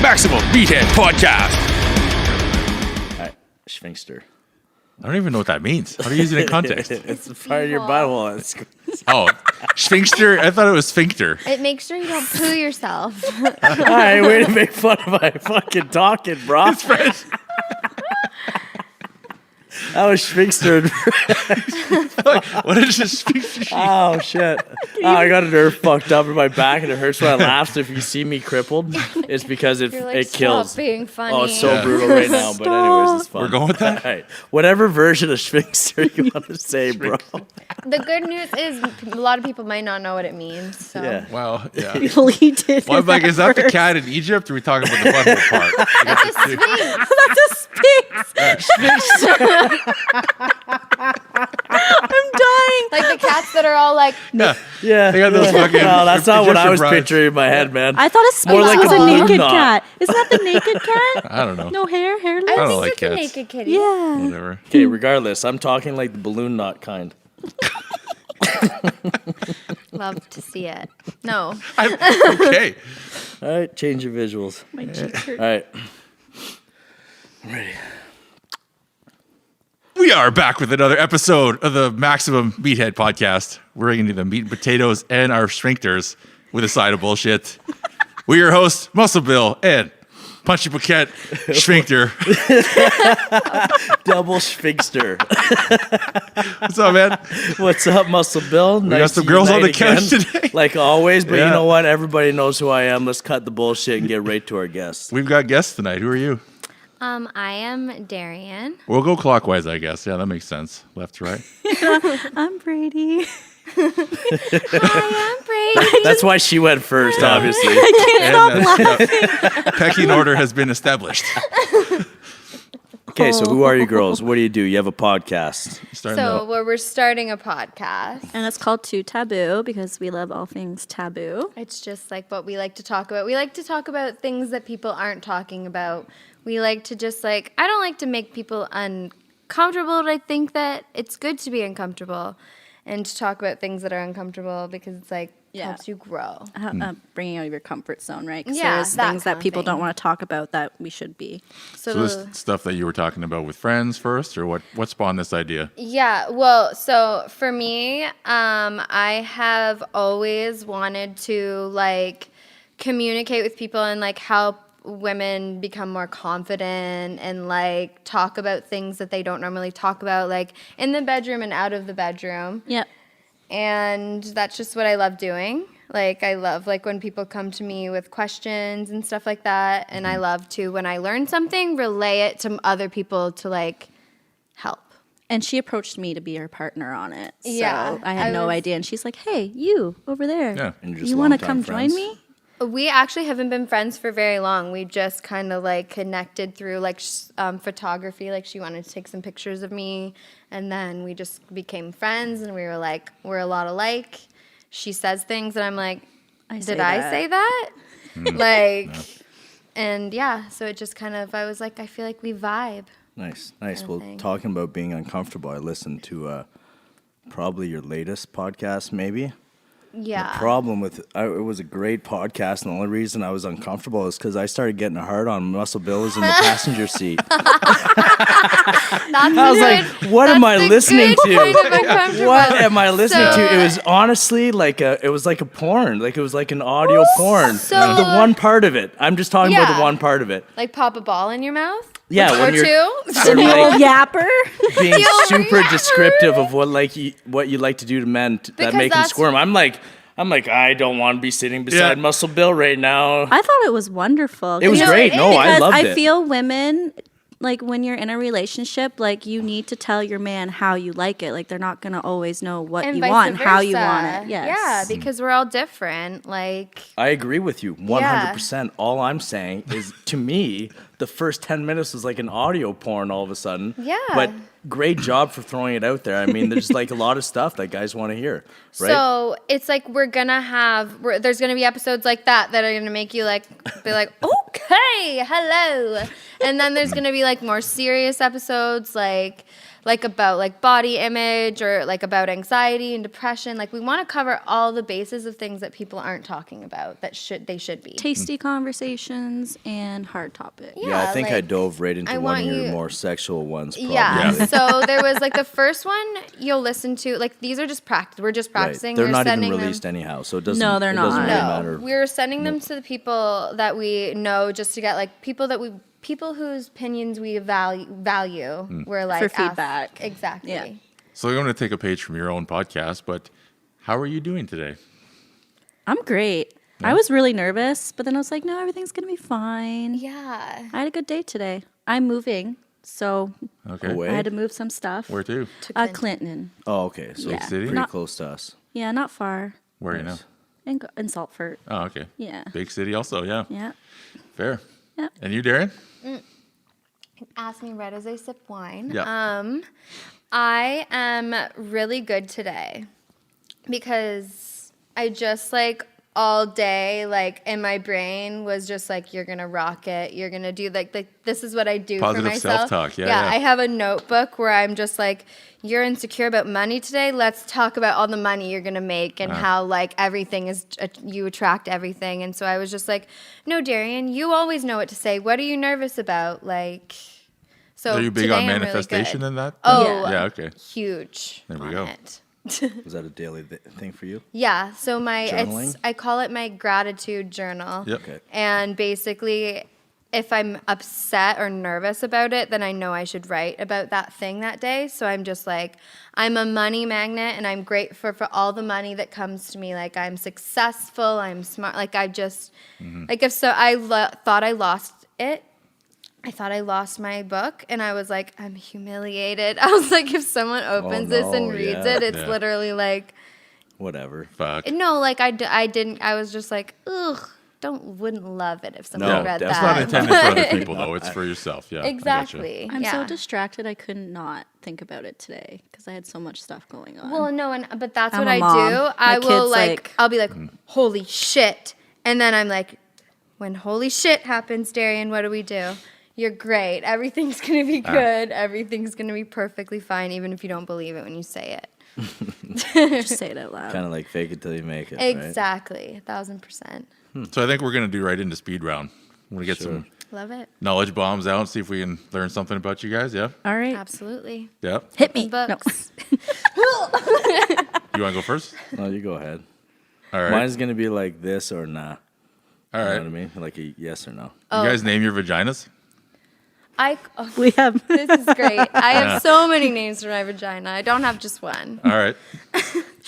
Maximum Meathead Podcast. Sphincter. I don't even know what that means. How do you use it in context? It's part of your butthole. Oh, sphincter? I thought it was sphincter. It makes sure you don't poo yourself. All right, way to make fun of my fucking talking, bro. It's fresh. That was sphincter. What is this sphincter? Oh, shit. I got a nerve fucked up in my back, and it hurts when I laugh. So if you see me crippled, it's because it You're like, it kills. Stop being funny. Oh, it's so brutal right now. But anyways, it's fun. We're going with that? All right. Whatever version of sphincter you want to say, bro. The good news is a lot of people might not know what it means. So. Yeah. Well, yeah. He did. Well, I'm like, is that the cat in Egypt, or are we talking about the butthole part? That's a sphinx. That's a sphinx. I'm dying. Like the cats that are all like, Yeah. They got those fucking No, that's not what I Egyptian was brides. picturing in my head, man. I thought a sphinx More like was a a balloon naked knot. cat. Isn't that the naked cat? I don't know. No hair, hairless. I don't think like it's a cats. naked kitty. Yeah. Whatever. Okay, regardless, I'm talking like the balloon knot kind. Love to see it. No. Okay. All right, change your visuals. My cheeks hurt. All right. I'm ready. We are back with another episode of the Maximum Meathead Podcast. We're bringing you the meat and potatoes and our sphincters with a side of bullshit. We're your hosts, Muscle Bill and Punchy Paquette Sphincter. Double sphincter. What's up, man? What's up, Muscle Bill? We got some girls on the couch today. Like always, but Yeah. you know what? Everybody knows who I am. Let's cut the bullshit and get right to our guests. We've got guests tonight. Who are you? I am Darian. We'll go clockwise, I guess. Yeah, that makes sense. Left to right. I'm Brady. Hi, I'm Brady. That's why she went first, obviously. Pecking order has been established. Okay, so who are you girls? What do? You have a podcast. Starting So out. we're starting a podcast. And it's called 2Taboo because we love all things taboo. It's just like what we like to talk about. We like to talk about things that people aren't talking about. We like to just like, I don't like to make people uncomfortable, but I think that it's good to be uncomfortable and to talk about things that are uncomfortable because it's like, helps you grow. Bringing out of your comfort zone, right? Because Yeah, there's that things kind that of people thing. don't want to talk about that we should be. So this stuff that you were talking about with friends first, or what spawned this idea? Yeah, well, so for me, I have always wanted to like communicate with people and like help women become more confident and like talk about things that they don't normally talk about, like in the bedroom and out of the bedroom. Yep. And that's just what I love doing. Like I love like when people come to me with questions and stuff like that, and I love to, when I learn something, relay it to other people to like help. And she approached me to be her partner on it. So Yeah, I had no idea. And she's like, hey, you over there. Yeah. And you're just You want to longtime come friends? join me? We actually haven't been friends for very long. We just kind of like connected through like photography. Like she wanted to take some pictures of me, and then we just became friends. And we were like, we're a lot alike. She says things, and I'm like, did I say that? Like, and yeah. So it just kind of, I was like, I feel like we vibe. Nice. Kinda Well, thing. talking about being uncomfortable, I listened to probably your latest podcast, maybe. Yeah. The problem with it was a great podcast, and the only reason I was uncomfortable is because I started getting a hard on. Muscle Bill was in the passenger seat. I was like, "What am I listening to? What am I listening to?" It was honestly like it was like a porn, like it was like an audio porn. So- the one part of it. I'm just talking about the Yeah. one part of it. Like pop a ball in your mouth? Yeah, Or when you're two? sort of The old like yapper. being old super yapper. descriptive of what you like to do to men that Because make them that's- squirm. I'm like, I don't want to be sitting beside Yeah. Muscle Bill right now. I thought it was wonderful. It was You know, great. it No, is. I Because loved I it. feel women, like when you're in a relationship, like you need to tell your man how you like it. Like they're not going to always know what And you vice want and how you versa. want it. Yes. Yeah, because we're all different. Like, I agree with you 100%. All I'm saying is, to me, the first 10 minutes was like an audio porn all of a sudden. Yeah. But great job for throwing it out there. I mean, there's like a lot of stuff that guys want to hear, right? so it's like there's gonna be episodes like that are gonna make you like be like, okay, hello, and then there's gonna be like more serious episodes like like about like body image or like about anxiety and depression. Like we want to cover all the bases of things that people aren't talking about that they should be. Tasty conversations and hard topics. Yeah, I think I like, dove right into I one of want your you- more sexual ones. Probably. Yeah. So there was like the first one you'll listen to. Like these are just practice. We're just Right. practicing. They're We're not even sending released anyhow, so it doesn't. No, they're it doesn't not. really No, matter. we're sending them to the people that we know just to get like people whose opinions we value. We're like For ask- feedback. Exactly. Yeah. So I'm going to take a page from your own podcast, but how are you doing today? I'm great. I was really nervous, but then I was like, no, everything's going to be fine. Yeah. I had a good day today. I'm moving, so Okay. Away? I had to move some stuff. Where to? Clinton. Oh, okay. So Yeah. it's City? pretty Not- close to us. Yeah, not far. Where are you now? In Saltford. Oh, okay. Yeah. Big city also, yeah. Yeah. Fair. Yeah. And you, Darren? Ask me right as I sip wine. Yeah. I am really good today because I just like all day, like in my brain was just like, you're gonna rock it. You're gonna do like this is what I do Positive for myself. self-talk, yeah. I have a notebook where I'm just like, you're insecure about money today. Let's talk about all the money you're gonna make and how like everything is you attract everything. And so I was just like, no, Darian, you always know what to say. What are you nervous about? Like, so Are you big today on I'm really manifestation good. in that? Oh, Yeah, okay. huge. There we on go. It. Was that a daily thing for you? Yeah, so Journaling? I call it my gratitude journal. Yep. Okay. And basically, if I'm upset or nervous about it, then I know I should write about that thing that day. So I'm just like, I'm a money magnet and I'm grateful for all the money that comes to me. Like I'm successful, I'm smart. Like I just, like if so, thought I lost it. I thought I lost my book and I was like, I'm humiliated. I was like, if someone opens this and no, reads yeah. it, it's Yeah. literally like, Whatever. Fuck. no, like I didn't. I was just like, ugh, wouldn't love it if someone No, read That's that. not intended for other people, though. It's for yourself. Yeah. I gotcha. Exactly. I'm yeah. so distracted I could not think about it today because I had so much stuff going on. Well, no, but that's I'm what a I mom. do. My I will kid's like, like- I'll be like, holy shit, and then I'm like, when holy shit happens, Darian, what do we do? You're great. Everything's gonna be good. Everything's gonna be perfectly fine, even if you don't believe it when you say it. Just say it out loud. Kind of like fake it till you make it. Right? Exactly, 1,000%. So I think we're going to do right into speed round. We're going to get some Love it. knowledge bombs out and see if we can learn something about you guys. Yeah? All right. Absolutely. Yep. Hit me. Books. You want to go first? No, you go ahead. All right. Mine's gonna be like this or nah. All You know right. what I mean? Like a yes or no. You guys name your vaginas? We have. This is great. I have so many names for my vagina. I don't have just one. All right.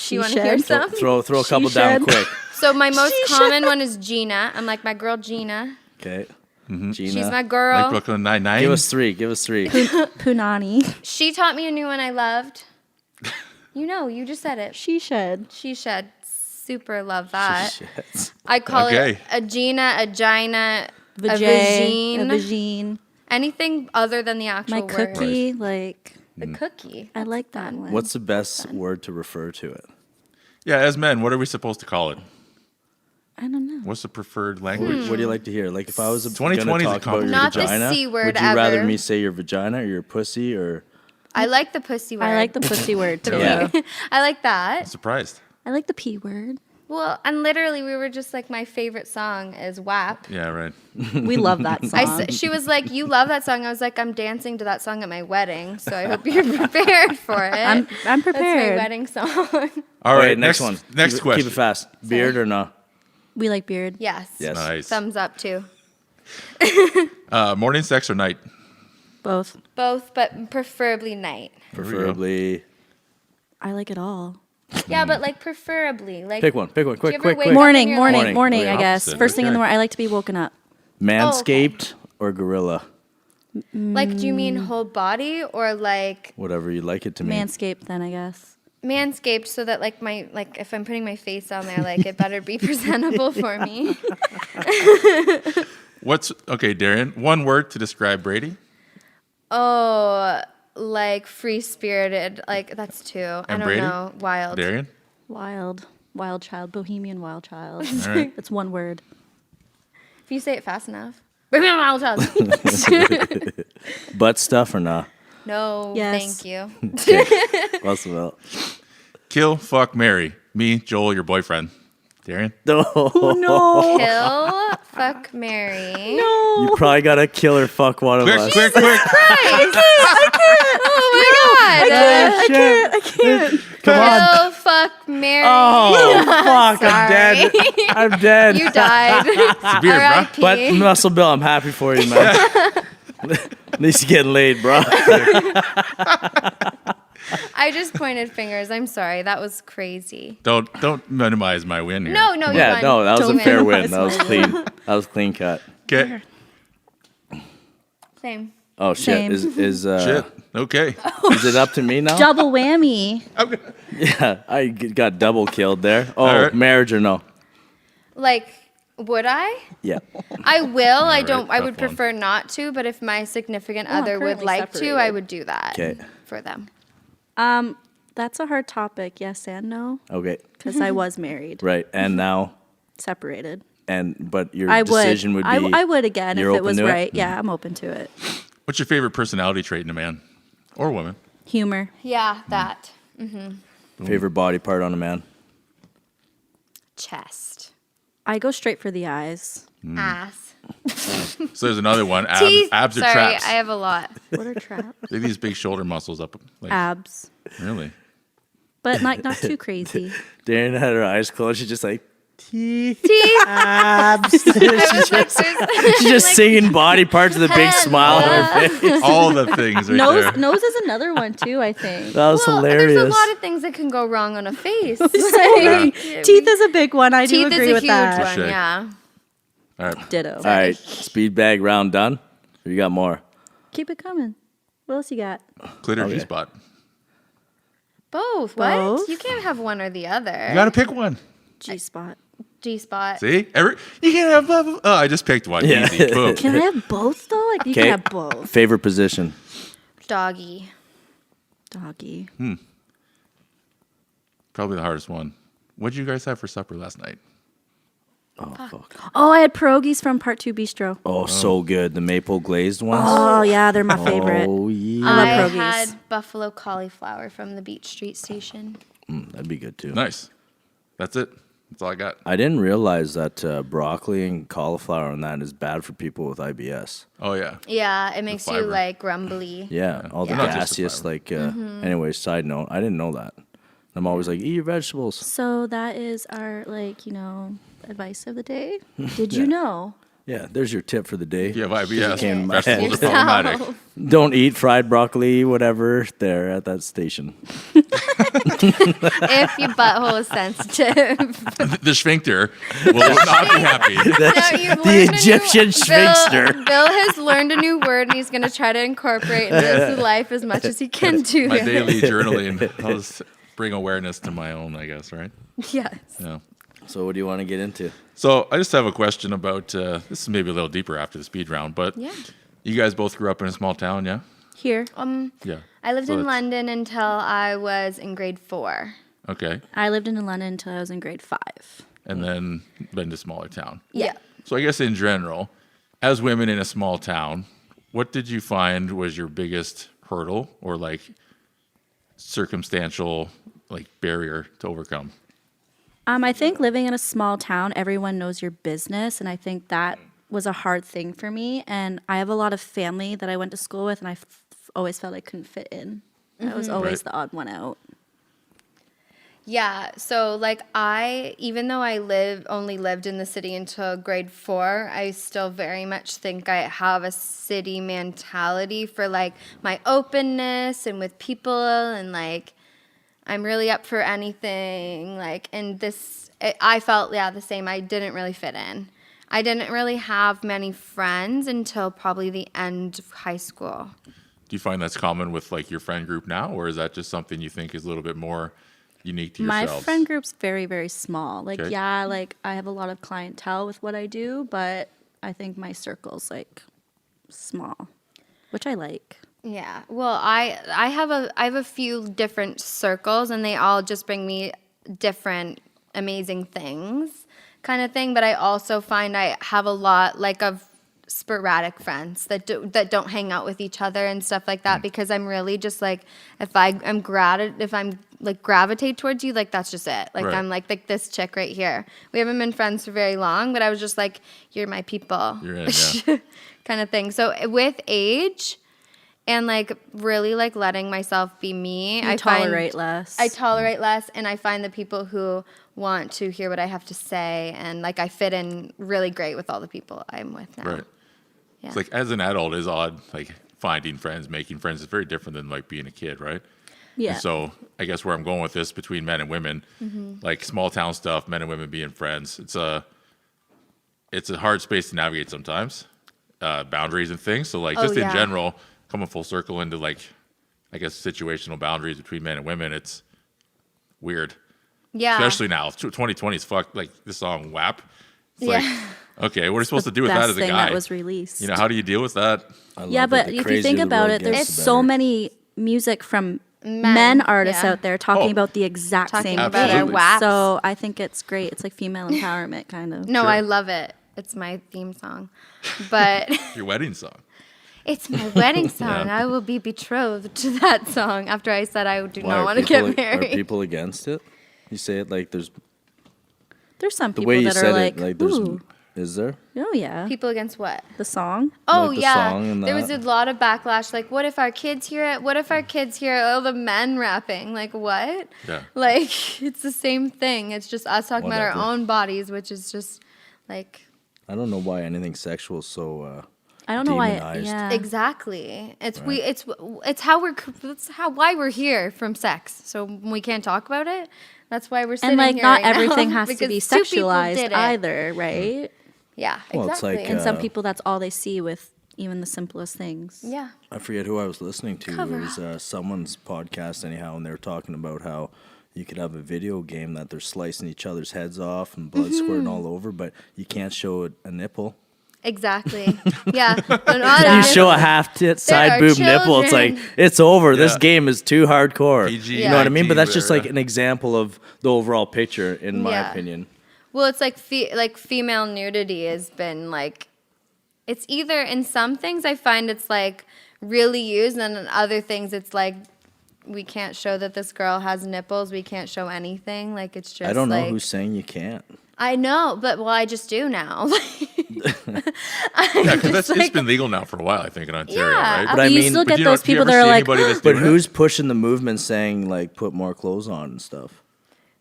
You want to hear shed. some? Throw a couple She down shed. quick. So my most common one is Gina. I'm like my girl Gina. Okay. Mm-hmm. Gina. She's my girl. Like Brooklyn Nine-Nine? Give us three. Give us three. Punani. She taught me a new one I loved. You know, you just said it. She shed. She shed. Super love that. Shit. I call Okay. it a Gina, a Gina, a Vajay. vagine. A vagine. Anything other than the actual My word. cookie. Like, The cookie. I like that one. What's the best word to refer to it? Yeah, as men, what are we supposed to call it? I don't know. What's the preferred What, language? what do you like to hear? Like if I was 2020 gonna is a talk about your Not the vagina, C word would you rather ever. me say your vagina or your pussy or? I like the pussy word. I like the pussy word too. Yeah. I like that. Surprised. I like the P word. Well, and literally, we were just like, my favorite song is WAP. Yeah, right. We love that song. She was like, you love that song. I was like, I'm dancing to that song at my wedding, so I hope you're prepared for it. I'm That's my prepared. wedding song. All right, Okay, next one. Next keep question. Keep it fast. Beard or no? We like beard. Yes. Yes. Nice. Thumbs up, too. Morning sex or night? Both. Both, but preferably night. Preferably. I like it all. Yeah, but like preferably. Like, Pick one. Pick one. Do you Quick, ever quick, wake quick. up Morning, and you're morning, like- morning, Oh, I yeah. guess. Opposite, First thing in the okay. morning. I like to be woken up. Manscaped or gorilla? Like, do you mean whole body or like Whatever you like it to mean. Manscaped then, I guess. manscaped so that like my, like if I'm putting my face on there, like it better be presentable for me? Okay, Darian, one word to describe Brady? Oh, like free spirited. Like that's two. I And don't Brady? know. Wild. Darian? Wild. Wild child. Bohemian wild child. All right. That's one word. If you say it fast enough. Wild child. Butt stuff or nah? No, Yes. thank you. Russell. Kill, fuck, marry. Me, Joel, your boyfriend. Darian? No. No. Kill, fuck, marry. You probably got to kill or fuck one of us. Quick. I can't. Oh my god. I can't. Come on. Kill, fuck, marry. Oh, fuck. I'm Sorry. dead. I'm dead. You died. It's a beard, bro. R.I.P. But Muscle Bill, I'm happy for you, man. At least you're getting laid, bro. I just pointed fingers. I'm sorry. That was crazy. Don't minimize my win here. No, you Yeah, won. no, that was You a fair win. win. That was clean. That was clean cut. Okay. Same. Oh shit! Same. Is Shit. Okay. is it up to me now? Double whammy. Yeah, I got double killed there. Oh, All right. marriage or no? Like, would I? Yeah. I will. I right, don't. I tough would one. prefer not to. But if my significant I'm other would currently like to, I separated. would do that 'Kay. for them. That's a hard topic. Yes and no, Okay. because I was married, Right. And now, separated. but your I decision would be. I would again if you're it open was to it? right. Yeah, I'm open to it. What's your favorite personality trait in a man or woman? Humor. Yeah, that Favorite body part on a man? chest, I go straight for the eyes. ass, So there's another one. teeth. Abs or Sorry, traps? I have a lot. What are traps? They have these big shoulder muscles up. Like, Abs, really? but not too crazy. Darren had her eyes closed. She's just like, teeth. Teeth. Abs. I was like, She's just singing body parts with a big smile on her face. All the things right there. Nose is another one too. I think. That was well, hilarious. there's a lot of things that can go wrong on a face. Teeth is a big one. I do Teeth agree is a with huge that. one. Touche. Yeah. All right. Ditto. All right, speed bag round done. Or you got more? Keep it coming. What else you got? Clit or G-spot? Both. Both? What? You can't have one or the other. You got to pick one. G spot. G-spot. See? You can't have blah, blah, blah. Oh, I just picked one. Yeah. Easy. Boom. Can I have both though? Like you Okay. can have both. Favorite position? Doggy. Doggy. Probably the hardest one. What did you guys have for supper last night? Oh, fuck. Oh, I had pierogies from Part 2 Bistro. Oh, so good. The maple glazed ones. Oh yeah, they're my favorite. Oh, yeah. I love I pierogies. had buffalo cauliflower from the Beach Street Station. That'd be good too. Nice. That's it. That's all I got. I didn't realize that broccoli and cauliflower and that is bad for people with IBS. Oh, yeah. Yeah, it makes you fiber. like grumbly. Yeah, all the Yeah. Not just the gaseous, fiber. like, anyway, side note, I didn't know that. I'm always like, eat your vegetables. So that is our advice of the day. Did you know? Yeah, there's your tip for the day. If you have IBS, came in my vegetables are head. problematic. Don't eat fried broccoli, whatever, there at that station. If your butthole is sensitive. The sphincter will not be happy. The Egyptian shrinkster. Bill has learned a new word and he's going to try to incorporate into his life as much as he can do My it. daily journaling. I'll just bring awareness to my own, I guess, right? Yes. Yeah. So what do you want to get into? So I just have a question about, this is maybe a little deeper after the speed round, but Yeah. you guys both grew up in a small town, yeah? Here. Yeah. I lived So in it's- London until I was in grade 4. Okay. I lived in London until I was in grade 5. And then been to smaller town. Yeah. So I guess in general, as women in a small town, what did you find was your biggest hurdle or like circumstantial like barrier to overcome? I think living in a small town, everyone knows your business, and I think that was a hard thing for me. And I have a lot of family that I went to school with, and I always felt I couldn't fit in. I was always Right. the odd one out. Yeah, so like even though I only lived in the city until grade 4, I still very much think I have a city mentality for like my openness and with people and like I'm really up for anything. Like I felt the same. I didn't really fit in. I didn't really have many friends until probably the end of high school. Do you find that's common with like your friend group now, or is that just something you think is a little bit more unique to My yourselves? friend group's very, very small. Like, Okay. yeah, like I have a lot of clientele with what I do, but I think my circle's like small, which I like. Yeah. Well, I have a few different circles and they all just bring me different amazing things kind of thing, but I also find I have a lot like of sporadic friends that don't hang out with each other and stuff like that, because I'm really just like, if I'm gravitate towards you, like that's just it. Like Right. I'm like this chick right here. We haven't been friends for very long, but I was just like, you're my people. You're in, yeah. kind of thing. So with age and like really like letting myself be me, I tolerate less. I tolerate less, and I find the people who want to hear what I have to say, and like I fit in really great with all the people I'm with now. Right. Yeah. It's like as an adult is odd, like finding friends, making friends is very different than like being a kid, right? Yeah. And so I guess where I'm going with this between men and women, like small town stuff, men and women being friends, it's a hard space to navigate sometimes, boundaries and things. So like just in general, coming full circle into like, I guess situational boundaries between men and women, it's weird. Yeah. Especially now, 2020 is fucked. Like this song WAP. It's like, okay, what are you supposed to do with that as a thing guy? that was released. You know, how do you deal with that? Yeah, but if you think about it, there's so many music from men artists out there talking about the exact same about thing. their WAPs. So I think it's great. It's like female empowerment, kind of. No, Sure. I love it. It's my theme song. But Your wedding song. it's my wedding song. Yeah. I will be betrothed to that song after I said I do Why, not are want to people- get married. Are people against it? You say it like there's There's some the people way you that said are like, it. Like there's, ooh, is there? oh yeah, People against what? the song. Oh, Like the yeah. song and There was a that? lot of backlash. Like, what if our kids hear it? What if our kids hear all the men rapping? Like, what? Yeah. Like, it's the same thing. It's just us talking about Whatever. our own bodies, which is just like, I don't know why anything sexual is so. I don't know why. Demonized. Yeah. exactly. It's why we're here from sex. So when we can't talk about it, that's why we're sitting And like, here not right now, everything has to be because two people sexualized did it. either, right? Yeah, Well, it's exactly. like, And some people, that's all they see with even the simplest things. yeah. I forget who I was listening to. Cover It was someone's podcast anyhow, and they were talking about how you could have a video game that they're slicing each other's heads off and blood squirting all over, but you can't show a nipple. Exactly. Yeah. You show a half tit side are boob nipple, it's like, children. it's over. This Yeah. game is too hardcore. PG, You know what I mean? But that's 19, just like yeah. an example of the overall picture, in my Yeah. opinion. Well, it's like female nudity has been like, it's either in some things I find it's like really used, and in other things it's like we can't show that this girl has nipples. We can't show anything. Like it's just. I don't know like, who's saying you can't. I know, but I just do now. Yeah, because it's been legal now for a while, I think, in Ontario, Yeah. right? But I you mean- still But get you know, those do you people ever that are see like, anybody that's But doing who's pushing the movement saying, like, put more clothes on and stuff?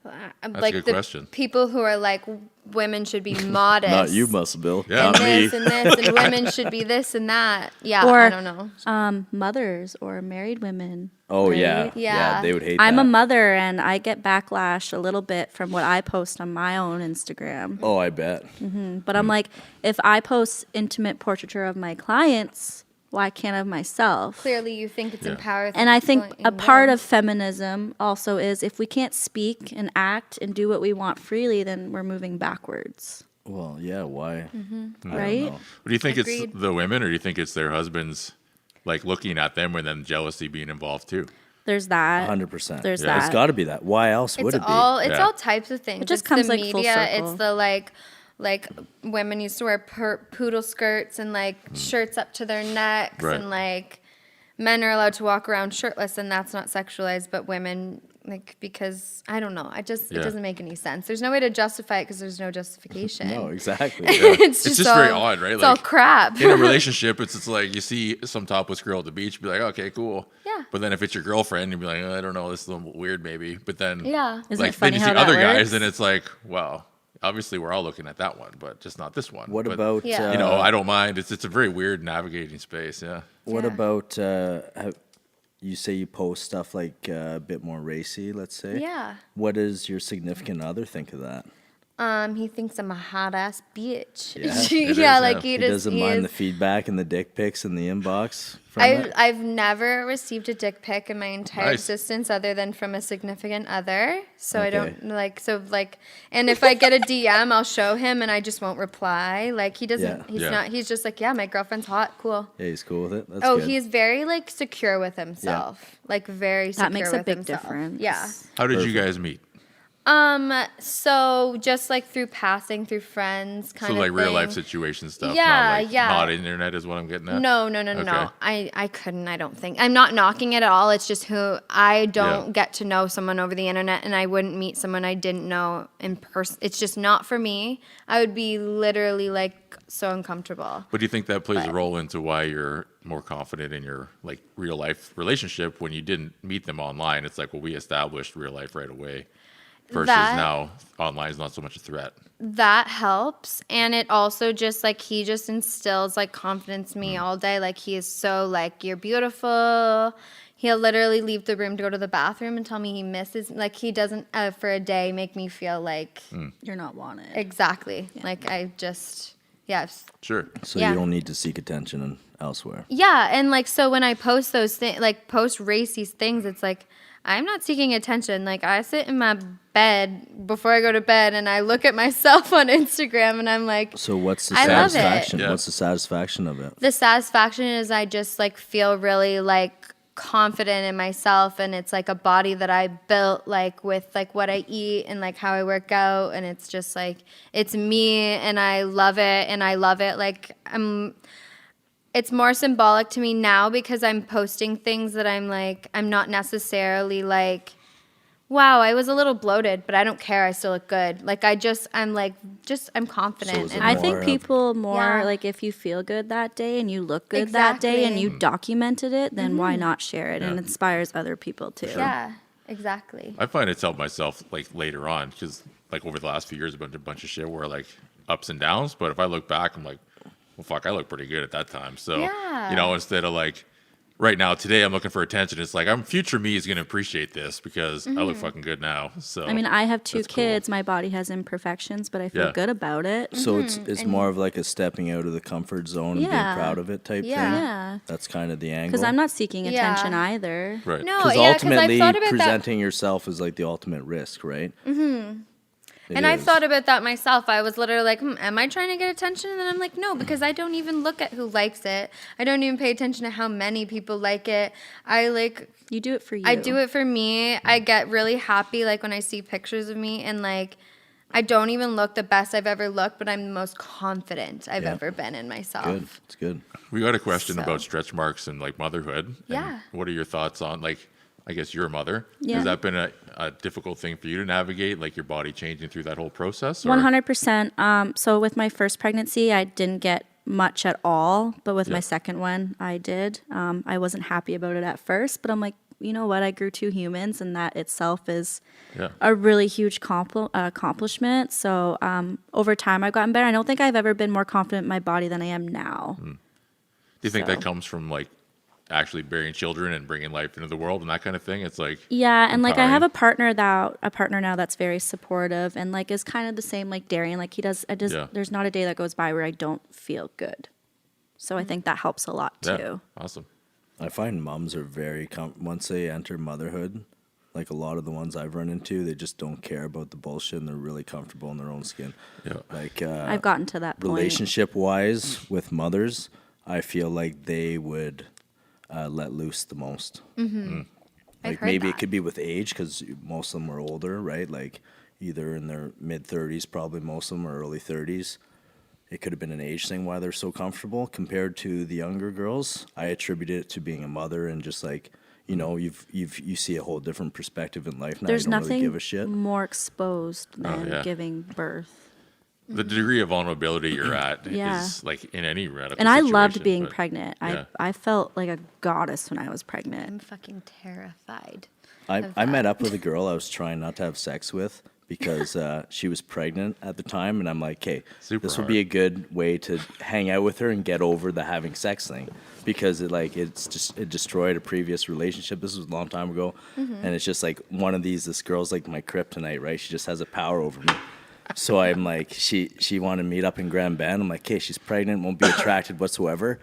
like a good the question. people who are like women should be modest. Not you, Muscle Bill. Yeah. And Not me. this and this, and women should be this and that. Yeah, or I don't know. mothers or married women. Oh, right? yeah. Yeah. They would hate I'm that. a mother, and I get backlash a little bit from what I post on my own Instagram. Oh, I bet. But I'm like, if I post intimate portraiture of my clients, why can't of myself? Clearly, you think it's empowering. And I think people a in part men. of feminism also is if we can't speak and act and do what we want freely, then we're moving backwards, Well, yeah, why? right? know. Do you think Agreed. it's the women, or do you think it's their husbands, like looking at them and then jealousy being involved too? There's that. 100%. There's It's that. got to be that. Why else would It's it be? all Yeah. all types of things. It just It's comes, the like, full media. circle. It's the like women used to wear poodle skirts and like shirts up to their necks, Right. and like men are allowed to walk around shirtless, and that's not sexualized, but women. Like, because I don't know, it Yeah. doesn't make any sense. There's no way to justify it because there's no justification. No, exactly. it's It's just just very all- odd, right? It's all Like, crap. In a relationship, it's like you see some topless girl at the beach, be like, okay, cool. Yeah. But then if it's your girlfriend, you'd be like, I don't know, this is a little weird maybe. But then, Yeah. Isn't like, it funny then you how see that other guys, works? and it's like, well, obviously we're all looking at that one, but just not this one. What But, about, Yeah. you know, I don't mind. It's a very weird navigating space. Yeah. what Yeah. about, you say you post stuff like a bit more racy, let's say? Yeah. What does your significant other think of that? He thinks I'm a hot ass bitch. Yeah, it yeah, is, like yeah. he He just doesn't he mind is- the feedback and the dick pics in the inbox from it? I've never received a dick pic in my entire Nice. existence other than from a significant other. So I Okay. don't like and if I get a DM, I'll show him and I just won't reply. Like he doesn't Yeah. he's Yeah. not he's just like, yeah, my girlfriend's hot, cool. Yeah, he's cool with it. That's Oh, good. he's very like secure with himself. Like very secure That makes a with big himself. difference. Yeah. How did you guys meet? So just like through passing through friends kind So of like thing. real life situation stuff. Yeah, not yeah. Not internet is what I'm getting at. No. Okay. I couldn't, I don't think. I'm not knocking it at all. It's just who I don't get to know someone over the internet, and I wouldn't meet someone I didn't know in person. It's just not for me. I would be literally like so uncomfortable. But do you think that plays a role into why you're more confident in your like real life relationship when you didn't meet them online? It's like, well, we established real life right away. Versus now, online is not so much a threat. That helps, and it also just like he just instills like confidence in me all day. Like he is so like, you're beautiful. He'll literally leave the room to go to the bathroom and tell me he misses. Like he doesn't for a day make me feel like You're not wanted. exactly. Yeah. Like I just Sure. So Yeah. you don't need to seek attention elsewhere. Yeah, and like so when I post those things, like post racy things, it's like I'm not seeking attention. Like I sit in my bed before I go to bed and I look at myself on Instagram and I'm like, So what's the I love it. satisfaction? Yeah. What's the satisfaction of it? the satisfaction is I just like feel really like confident in myself, and it's like a body that I built like with like what I eat and like how I work out, and it's just like it's me and I love it like it's more symbolic to me now because I'm posting things that I'm like, I'm not necessarily like, wow, I was a little bloated, but I don't care. I still look good. Like I'm confident. So is it and I more think of- people Yeah. like if you feel good that day and you look good that day and Exactly. you documented it, then why not share it? And it inspires other people too. yeah, exactly. I find it's helped myself like later on because like over the last few years, I've been a bunch of shit where like ups and downs. But if I look back, I'm like, well, fuck, I look pretty good at that time. So, Yeah. you know, instead of like right now, today I'm looking for attention. It's like future me is going to appreciate this because I look fucking good now. So, I mean, I have 2 That's cool. kids. My body has imperfections, but I feel Yeah. good about it. So it's more of like a stepping out of the comfort zone and being Yeah. proud of it type Yeah. thing. Yeah. That's kind of the angle. Because I'm not seeking Yeah. attention either. right. No, Because yeah, because I've ultimately, thought about presenting yourself is like the ultimate risk, right? Mm-hmm. And I've thought about that myself. I was literally like, am I trying to get attention? And then I'm like, no, because I don't even look at who likes it. I don't even pay attention to how many people like it. You do it for you. I do it for me. I get really happy like when I see pictures of me, and like I don't even look the best I've ever looked, but I'm the most confident I've Yeah. ever been in myself. Good. It's good. We got a question So- about stretch marks and like motherhood. And Yeah. what are your thoughts on like, I guess you're a mother. Yeah. Has that been a difficult thing for you to navigate, like your body changing through that whole process? Or? 100%. So with my first pregnancy, I didn't get much at all, but with Yeah. my second one, I did. I wasn't happy about it at first, but I'm like, you know what? I grew 2 humans, and that itself is Yeah. a really huge accomplishment. So over time, I've gotten better. I don't think I've ever been more confident in my body than I am now. Do you think that So- comes from like actually bearing children and bringing life into the world and that kind of thing? It's like, Yeah, and like I have empowering. a partner now that's very supportive and like is kind of the same like Darian. Like he does. Yeah. There's not a day that goes by where I don't feel good. So I think that helps a lot too. yeah, awesome. I find moms are very once they enter motherhood, like a lot of the ones I've run into, they just don't care about the bullshit and they're really comfortable in their own skin. Yeah. Like I've gotten to that point. relationship wise with mothers, I feel like they would let loose the most. I've Like heard maybe that. it could be with age because most of them are older, right? Like either in their mid 30s, probably most of them are early 30s. It could have been an age thing why they're so comfortable compared to the younger girls. I attribute it to being a mother and just like, you know, you see a whole different perspective in life now. There's you don't nothing really give a shit. more exposed than yeah. giving birth. The degree of vulnerability you're at Yeah. is like in any medical And I loved situation, being but- pregnant. yeah. I felt like a goddess when I was pregnant. I'm fucking terrified. I met up with a girl I was trying not to have sex with because she was pregnant at the time, and I'm like, hey, Super this would be a good way to hang out with her and get over the having sex thing because it destroyed a previous relationship. This was a long time ago, and it's just like one of these. This girl's like my kryptonite, right? She just has a power over me. So I'm like, she wanted to meet up in Grand Bend. I'm like, okay, she's pregnant, won't be attracted whatsoever.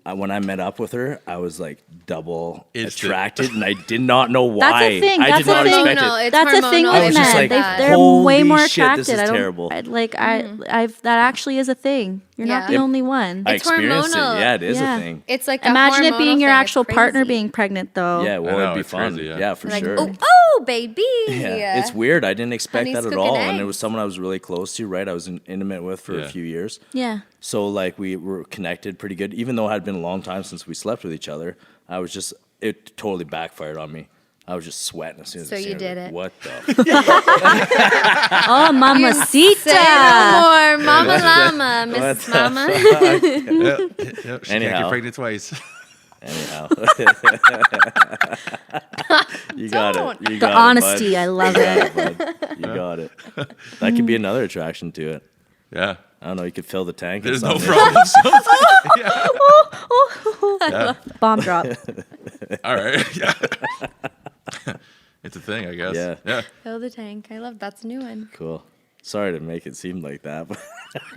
When I met up with her, I was like double Instant. attracted, and I did not know why. That's a thing. I That's did not a thing. expect Hormonal. it. It's That's a thing hormonal. with I was just men. like, They're way holy more shit, attracted. this is terrible. That actually is a thing. You're Yeah. not the only one. I It's experienced hormonal. it. Yeah, it is Yeah. a thing. It's like Imagine a it being hormonal your thing. actual It's partner crazy. being pregnant, though. Yeah, well, I know, it'd be it's fun. crazy, yeah. Yeah, for Like, sure. oh, baby. Yeah, it's weird. I didn't expect Honey's that at cooking all, and it eggs. was someone I was really close to. Right, I was intimate with for Yeah. a few years. Yeah. So like we were connected pretty good, even though it had been a long time since we slept with each other. It totally backfired on me. I was just sweating as soon as So I seen you her. did Like, it. what the? Oh, mamacita. Say no more, Mama Llama, Miss Mama. Yep, she can't Anyhow. get pregnant twice. Anyhow, you got it. You The got honesty, it, I love bud. it. Yeah, bud. You got it. That could be another attraction to it. Yeah. I don't know. You could fill the tank. There's or no something. problem. Bomb drop. All right. Yeah. It's a thing, I guess. Yeah. Yeah. Fill the tank. I love that's a new one. Cool. Sorry to make it seem like that, but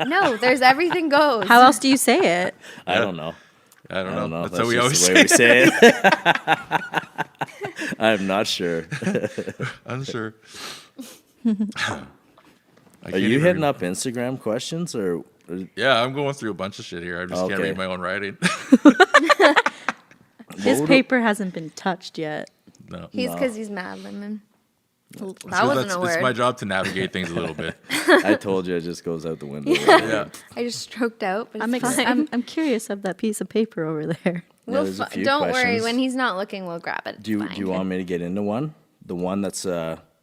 No, there's everything goes. How else do you say it? I don't know. I don't I don't know. That's how we just always the say way we it. say it. I'm not sure. Unsure. Are you hitting up Instagram questions or? Yeah, I'm going through a bunch of shit here. I just can't Okay. read my own writing. His paper hasn't been touched yet. No. He's because he's mad, Lemon. That So wasn't a It's word. my job to navigate things a little bit. I told you it just goes out the window. Yeah. I just stroked out, but it's fine. I'm curious of that piece of paper over there. there's a few Don't worry. questions. When he's not looking, we'll grab it. Do you want me to get into one? The one that's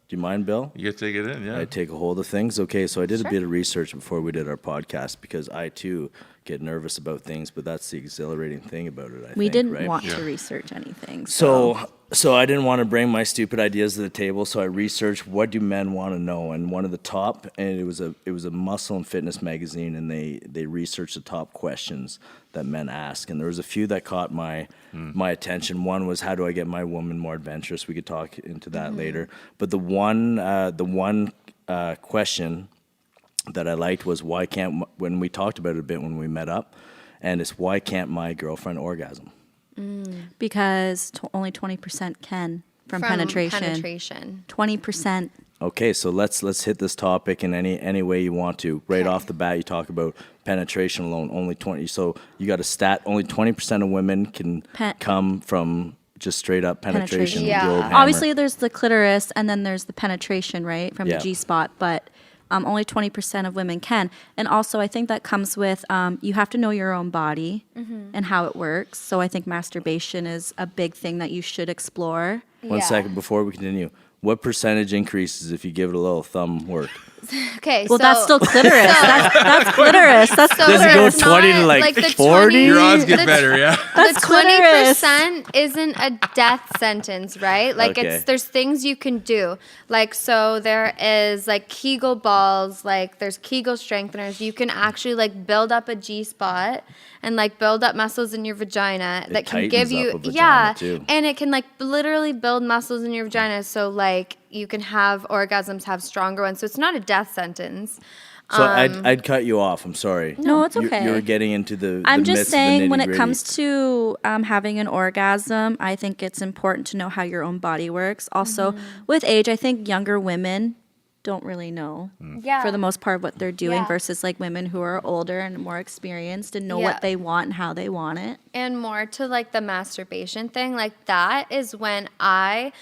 do you mind, Bill? You get to take it in, yeah. I take a hold of things. Okay, so I did a bit of research before we did our podcast because I too get nervous about things, but that's the exhilarating thing about it. We think, didn't right? want Yeah. to research anything. So I didn't want to bring my stupid ideas to the table, so I researched what do men want to know, and one of the top, and it was a muscle and fitness magazine, and they researched the top questions that men ask, and there was a few that caught my attention. One was, how do I get my woman more adventurous? We could talk into that later, but the one question that I liked was when we talked about it a bit when we met up, and it's why can't my girlfriend orgasm? Because only 20% can from penetration. 20%. Okay, so let's hit this topic in any way you want to. Right off the bat, you talk about penetration alone, only 20. So you got a stat: only 20% of women can come from just straight up penetration. with the Yeah. old hammer. Obviously, there's the clitoris and then there's the penetration, right, from Yeah. the G spot. But only 20% of women can. And also, I think that comes with you have to know your own body and how it works. So I think masturbation is a big thing that you should explore. One second before we continue. What percentage increases if you give it a little thumb work? Okay, Well, so that's still clitoris. That's clitoris. That's so Does it go it's 20 to, not- like, the 40? 20 Your odds get the- better, yeah. That's the clitoris. 20% isn't a death sentence, right? Like Okay. there's things you can do. Like so there is like Kegel balls, like there's Kegel strengtheners. You can actually like build up a G spot and like build up muscles in your vagina that can give tightens you up a vagina, too. and it can like literally build muscles in your vagina so like you can have orgasms, have stronger ones. So it's not a death sentence. So I'd cut you off. I'm sorry. No, it's You- okay. You were getting into the I'm the just myths, the saying when it nitty-gritty. comes to having an orgasm, I think it's important to know how your own body works. Also, with age, I think younger women don't really know Yeah. for the most part what they're doing Yeah. versus like women who are older and more experienced and know Yeah. what they want and how they want it. And more to like the masturbation thing, like that is when I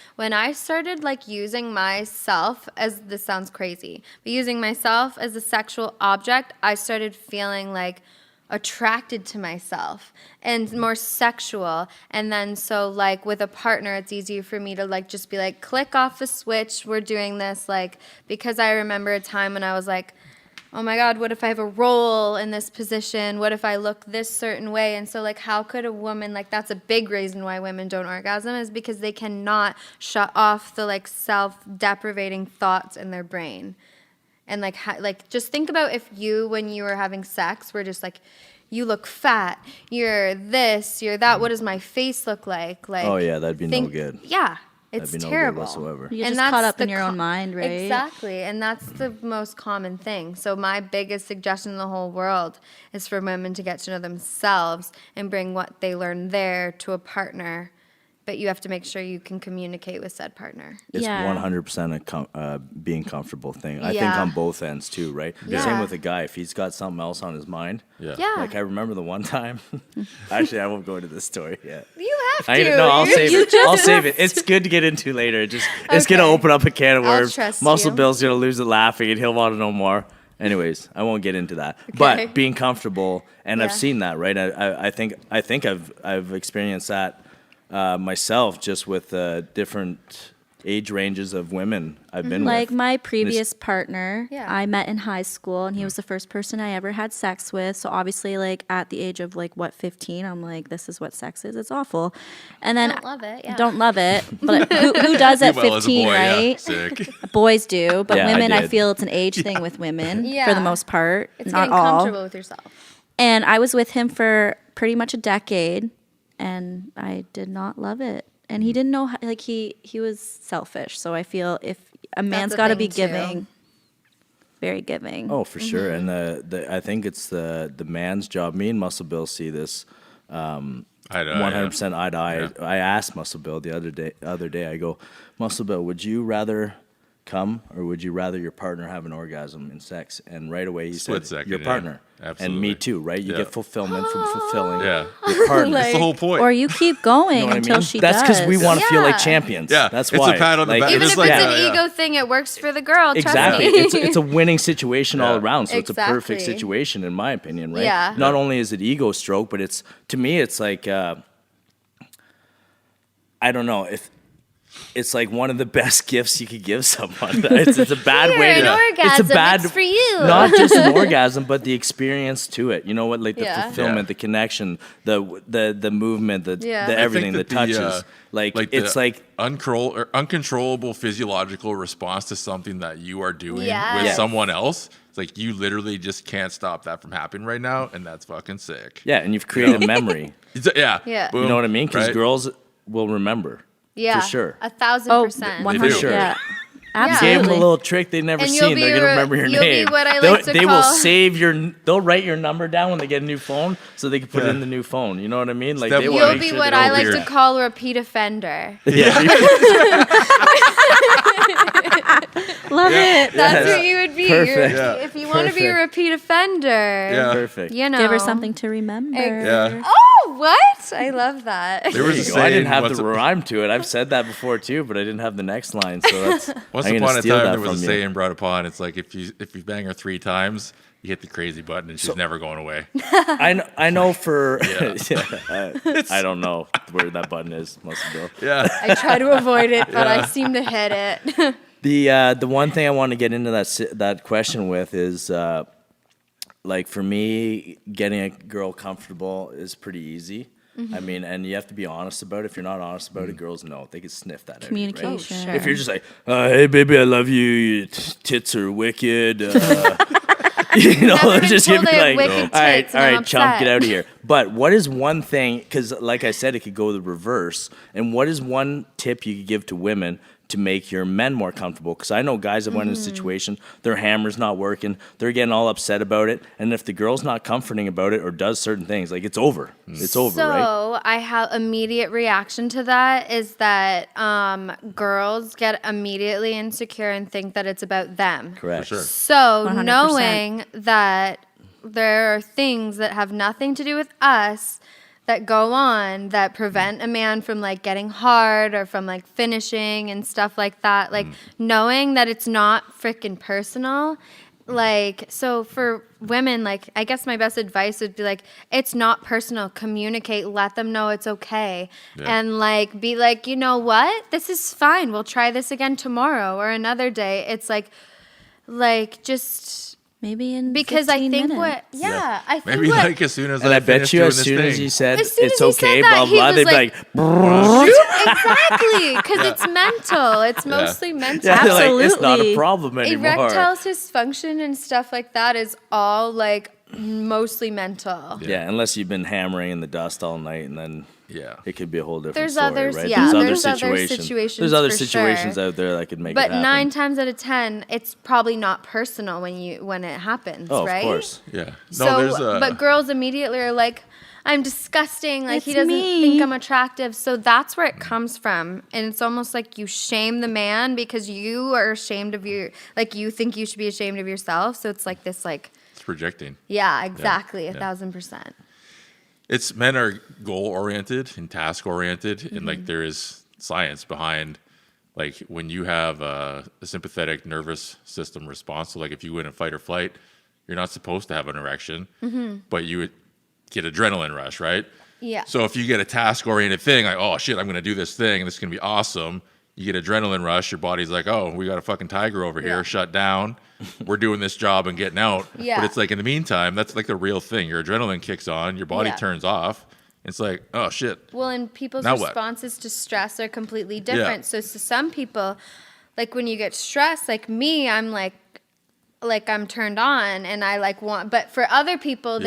started like using myself as, this sounds crazy, but using myself as a sexual object, I started feeling like attracted to myself and more sexual. And then so like with a partner, it's easier for me to like just be like, click off the switch, we're doing this, like, because I remember a time when I was like, oh my God, what if I have a role in this position? What if I look this certain way? And so like, how could a woman, like that's a big reason why women don't orgasm, is because they cannot shut off the like self-deprivating thoughts in their brain. And like just think about if you, when you were having sex, were just like, you look fat, you're this, you're that, what does my face look like? Like, Oh, yeah, that'd be no good. Yeah, it's That'd be no terrible. good whatsoever. You get And just caught that's up in the your own mind, right? Exactly, and that's the most common thing. So my biggest suggestion in the whole world is for women to get to know themselves and bring what they learn there to a partner but you have to make sure you can communicate with said partner. It's Yeah. 100% a being comfortable thing. I think Yeah. on both ends too, right? Yeah. Same with a guy. If he's got something else on his mind. Yeah. Yeah. Like I remember the one time. Actually, I won't go into this story yet. You have to. I'll You save it. just I'll save have it. It's good to get into later. It's gonna Okay. open up a can of I'll worms. trust Muscle you. Bill's gonna lose it laughing, and he'll want to know more. Anyways, I won't get into that. Okay. But being comfortable, and I've Yeah. seen that, right? I think I've experienced that myself, just with different age ranges of women I've been Like with. my previous partner, Yeah. I met in high school, and he was the first person I ever had sex with. So obviously, like at the age of 15, I'm like, this is what sex is. It's awful. And then Don't love it, yeah. Don't love it. But who does at Well, as a 15, boy, yeah. right? Sick. Boys do, but Yeah, I women, I did. feel it's an age thing with women for Yeah. the most part, It's not getting all. comfortable with yourself. And I was with him for pretty much a decade, and I did not love it. And he didn't know how, he was selfish. So I feel if a man's a got to thing, be too. giving, very giving. Oh, for sure. Mm-hmm. And I think it's the man's job. Me and Muscle Bill see this I know. 100% eye to eye. Yeah. I asked Muscle Bill the other day. I go, Muscle Bill, would you rather come or would you rather your partner have an orgasm in sex? And right away he Split said, second, your yeah. partner. And Absolutely. me too, right? You Yeah. get fulfillment from fulfilling Yeah. your partner. That's the whole point. Or you keep going You know what I until mean? she That's does. because we want to feel like Yeah. champions. Yeah, That's it's a why. pat on the back. Even It's if like- it's yeah, an yeah. ego thing, it works for the girl. Exactly. Trust me. It's a winning situation all Yeah. around. So it's a perfect Exactly. situation in my opinion, right? Yeah. Not only is it ego stroke, but it's to me it's like I don't know if it's like one of the best gifts you could give someone. It's a bad Here, way an to. orgasm, It's a bad it's for you. Not just an orgasm, but the experience to it. You know what? Like the Yeah. fulfillment, Yeah. the connection, the movement, the Yeah. I the think everything, the that touches. It's the like uncontrollable physiological response to something that you are doing Yes. with Yes. someone else. It's like you literally just can't stop that from happening right now, and that's fucking sick. yeah, and you've created a memory. Yeah. Yeah. You know what I mean? Because Right? girls will remember. Yeah, For sure. 1,000%. 100. sure. Yeah. Gave Absolutely. them a little trick they've never And you'll seen. be They're gonna remember your you'll be name. what I like to they will call- save they'll write your number down when they get a new phone, so they can put it Yeah. in the new phone. You know what I mean? Like Step they one. want to You'll make be sure what they I don't like hear to it. call a repeat offender. Yeah, Love it. That's what you would be. Perfect. Yeah. If you want to be a Perfect. repeat offender, Yeah. perfect. you know. Give her something to remember. Yeah. Oh, what? I love that. There was a I saying, didn't have once the rhyme to it. I've said that before too, but I didn't have the next line. So that's Once I'm upon gonna a steal time, that there was a from you. saying brought upon. It's like if you bang her 3 times, you hit the crazy button, and she's never going away. I know for Yeah. I don't know where that button is. Must go. Yeah. I try to avoid it, but I seem to hit it. The one thing I want to get into that question with is like for me, getting a girl comfortable is pretty easy. I mean, and you have to be honest about it. If you're not honest about it, girls know. They can sniff that out of you, right? Communication. Oh, sure. If you're just like, hey baby, I love you. Your tits are wicked. You know, Never been just told give me I have like, wicked all right, tits and I'm chump, get upset." out of here. But what is one thing? Because like I said, it could go the reverse. And what is one tip you could give to women to make your men more comfortable? Because I know guys that went in a situation, their hammer's not working, they're getting all upset about it, and if the girl's not comforting about it or does certain things, like it's over. It's over, right? So I have immediate reaction to that is that girls get immediately insecure and think that it's about them. Correct. For sure. So 100%. knowing that there are things that have nothing to do with us that go on that prevent a man from like getting hard or from like finishing and stuff like that, like knowing that it's not freaking personal. Like, so for women, like, I guess my best advice would be like, it's not personal. Communicate, let them know it's okay. Yeah. And like, be like, you know what? This is fine. We'll try this again tomorrow or another day. It's like just Maybe in because I 15 think minutes. I think Maybe what, like as soon as And I bet finish you doing as this soon as thing. you said As soon it's as he said okay, that, blah, he blah, was they'd be like, like, exactly, because it's mental. It's mostly mental. yeah, they're like, it's not a Absolutely. problem anymore. Erectile dysfunction and stuff like that is all like mostly mental. Yeah, unless you've been hammering in the dust all night, and then Yeah. it could be a whole different There's story, others- right? yeah, there's there's other situations There's other for situations sure. out there that could make But it happen. 9 times out of 10, it's probably not personal when it happens, oh, right? of course. Yeah. No, So, there's a. but girls immediately are like, I'm disgusting. Like, he It's doesn't me. think I'm attractive. So that's where it comes from. And it's almost like you shame the man because you are ashamed of like, you think you should be ashamed of yourself. So it's like this, like, It's projecting. yeah, exactly. Yeah. 1,000%. It's men are goal oriented and task oriented, and like there is science behind like when you have a sympathetic nervous system response. So like if you win a fight or flight, you're not supposed to have an erection, but you would get adrenaline rush, right? Yeah. So if you get a task oriented thing, like, oh shit, I'm gonna do this thing and this is gonna be awesome. You get adrenaline rush, your body's like, oh, we got a fucking tiger over here, shut down. We're doing this job and getting out. Yeah. But it's like in the meantime, that's like the real thing. Your adrenaline kicks on, your body Yeah. turns off. It's like, oh shit. Well, and people's Now what? responses to stress are completely different. So to some people, like when you get stressed, like me, I'm like I'm turned on and I like want, but for other people,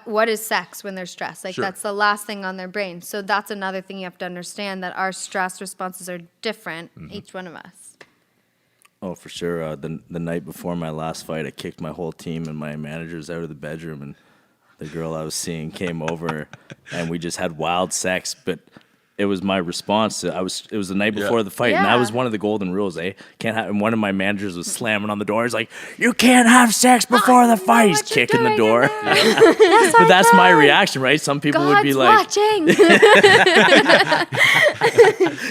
what is sex when they're stressed? Like Sure. that's the last thing on their brain. So that's another thing you have to understand, that our stress responses are different, each one of us. Oh, for sure. The night before my last fight, I kicked my whole team and my managers out of the bedroom, and the girl I was seeing came over, and we just had wild sex. But it was my response to it was the night before the fight, and that was one of the golden rules. Can't have. And one of my managers was slamming on the door. He's like, "You can't have sex before the fight." He's kicking the door. But that's my reaction, right? Some people would be like, watching.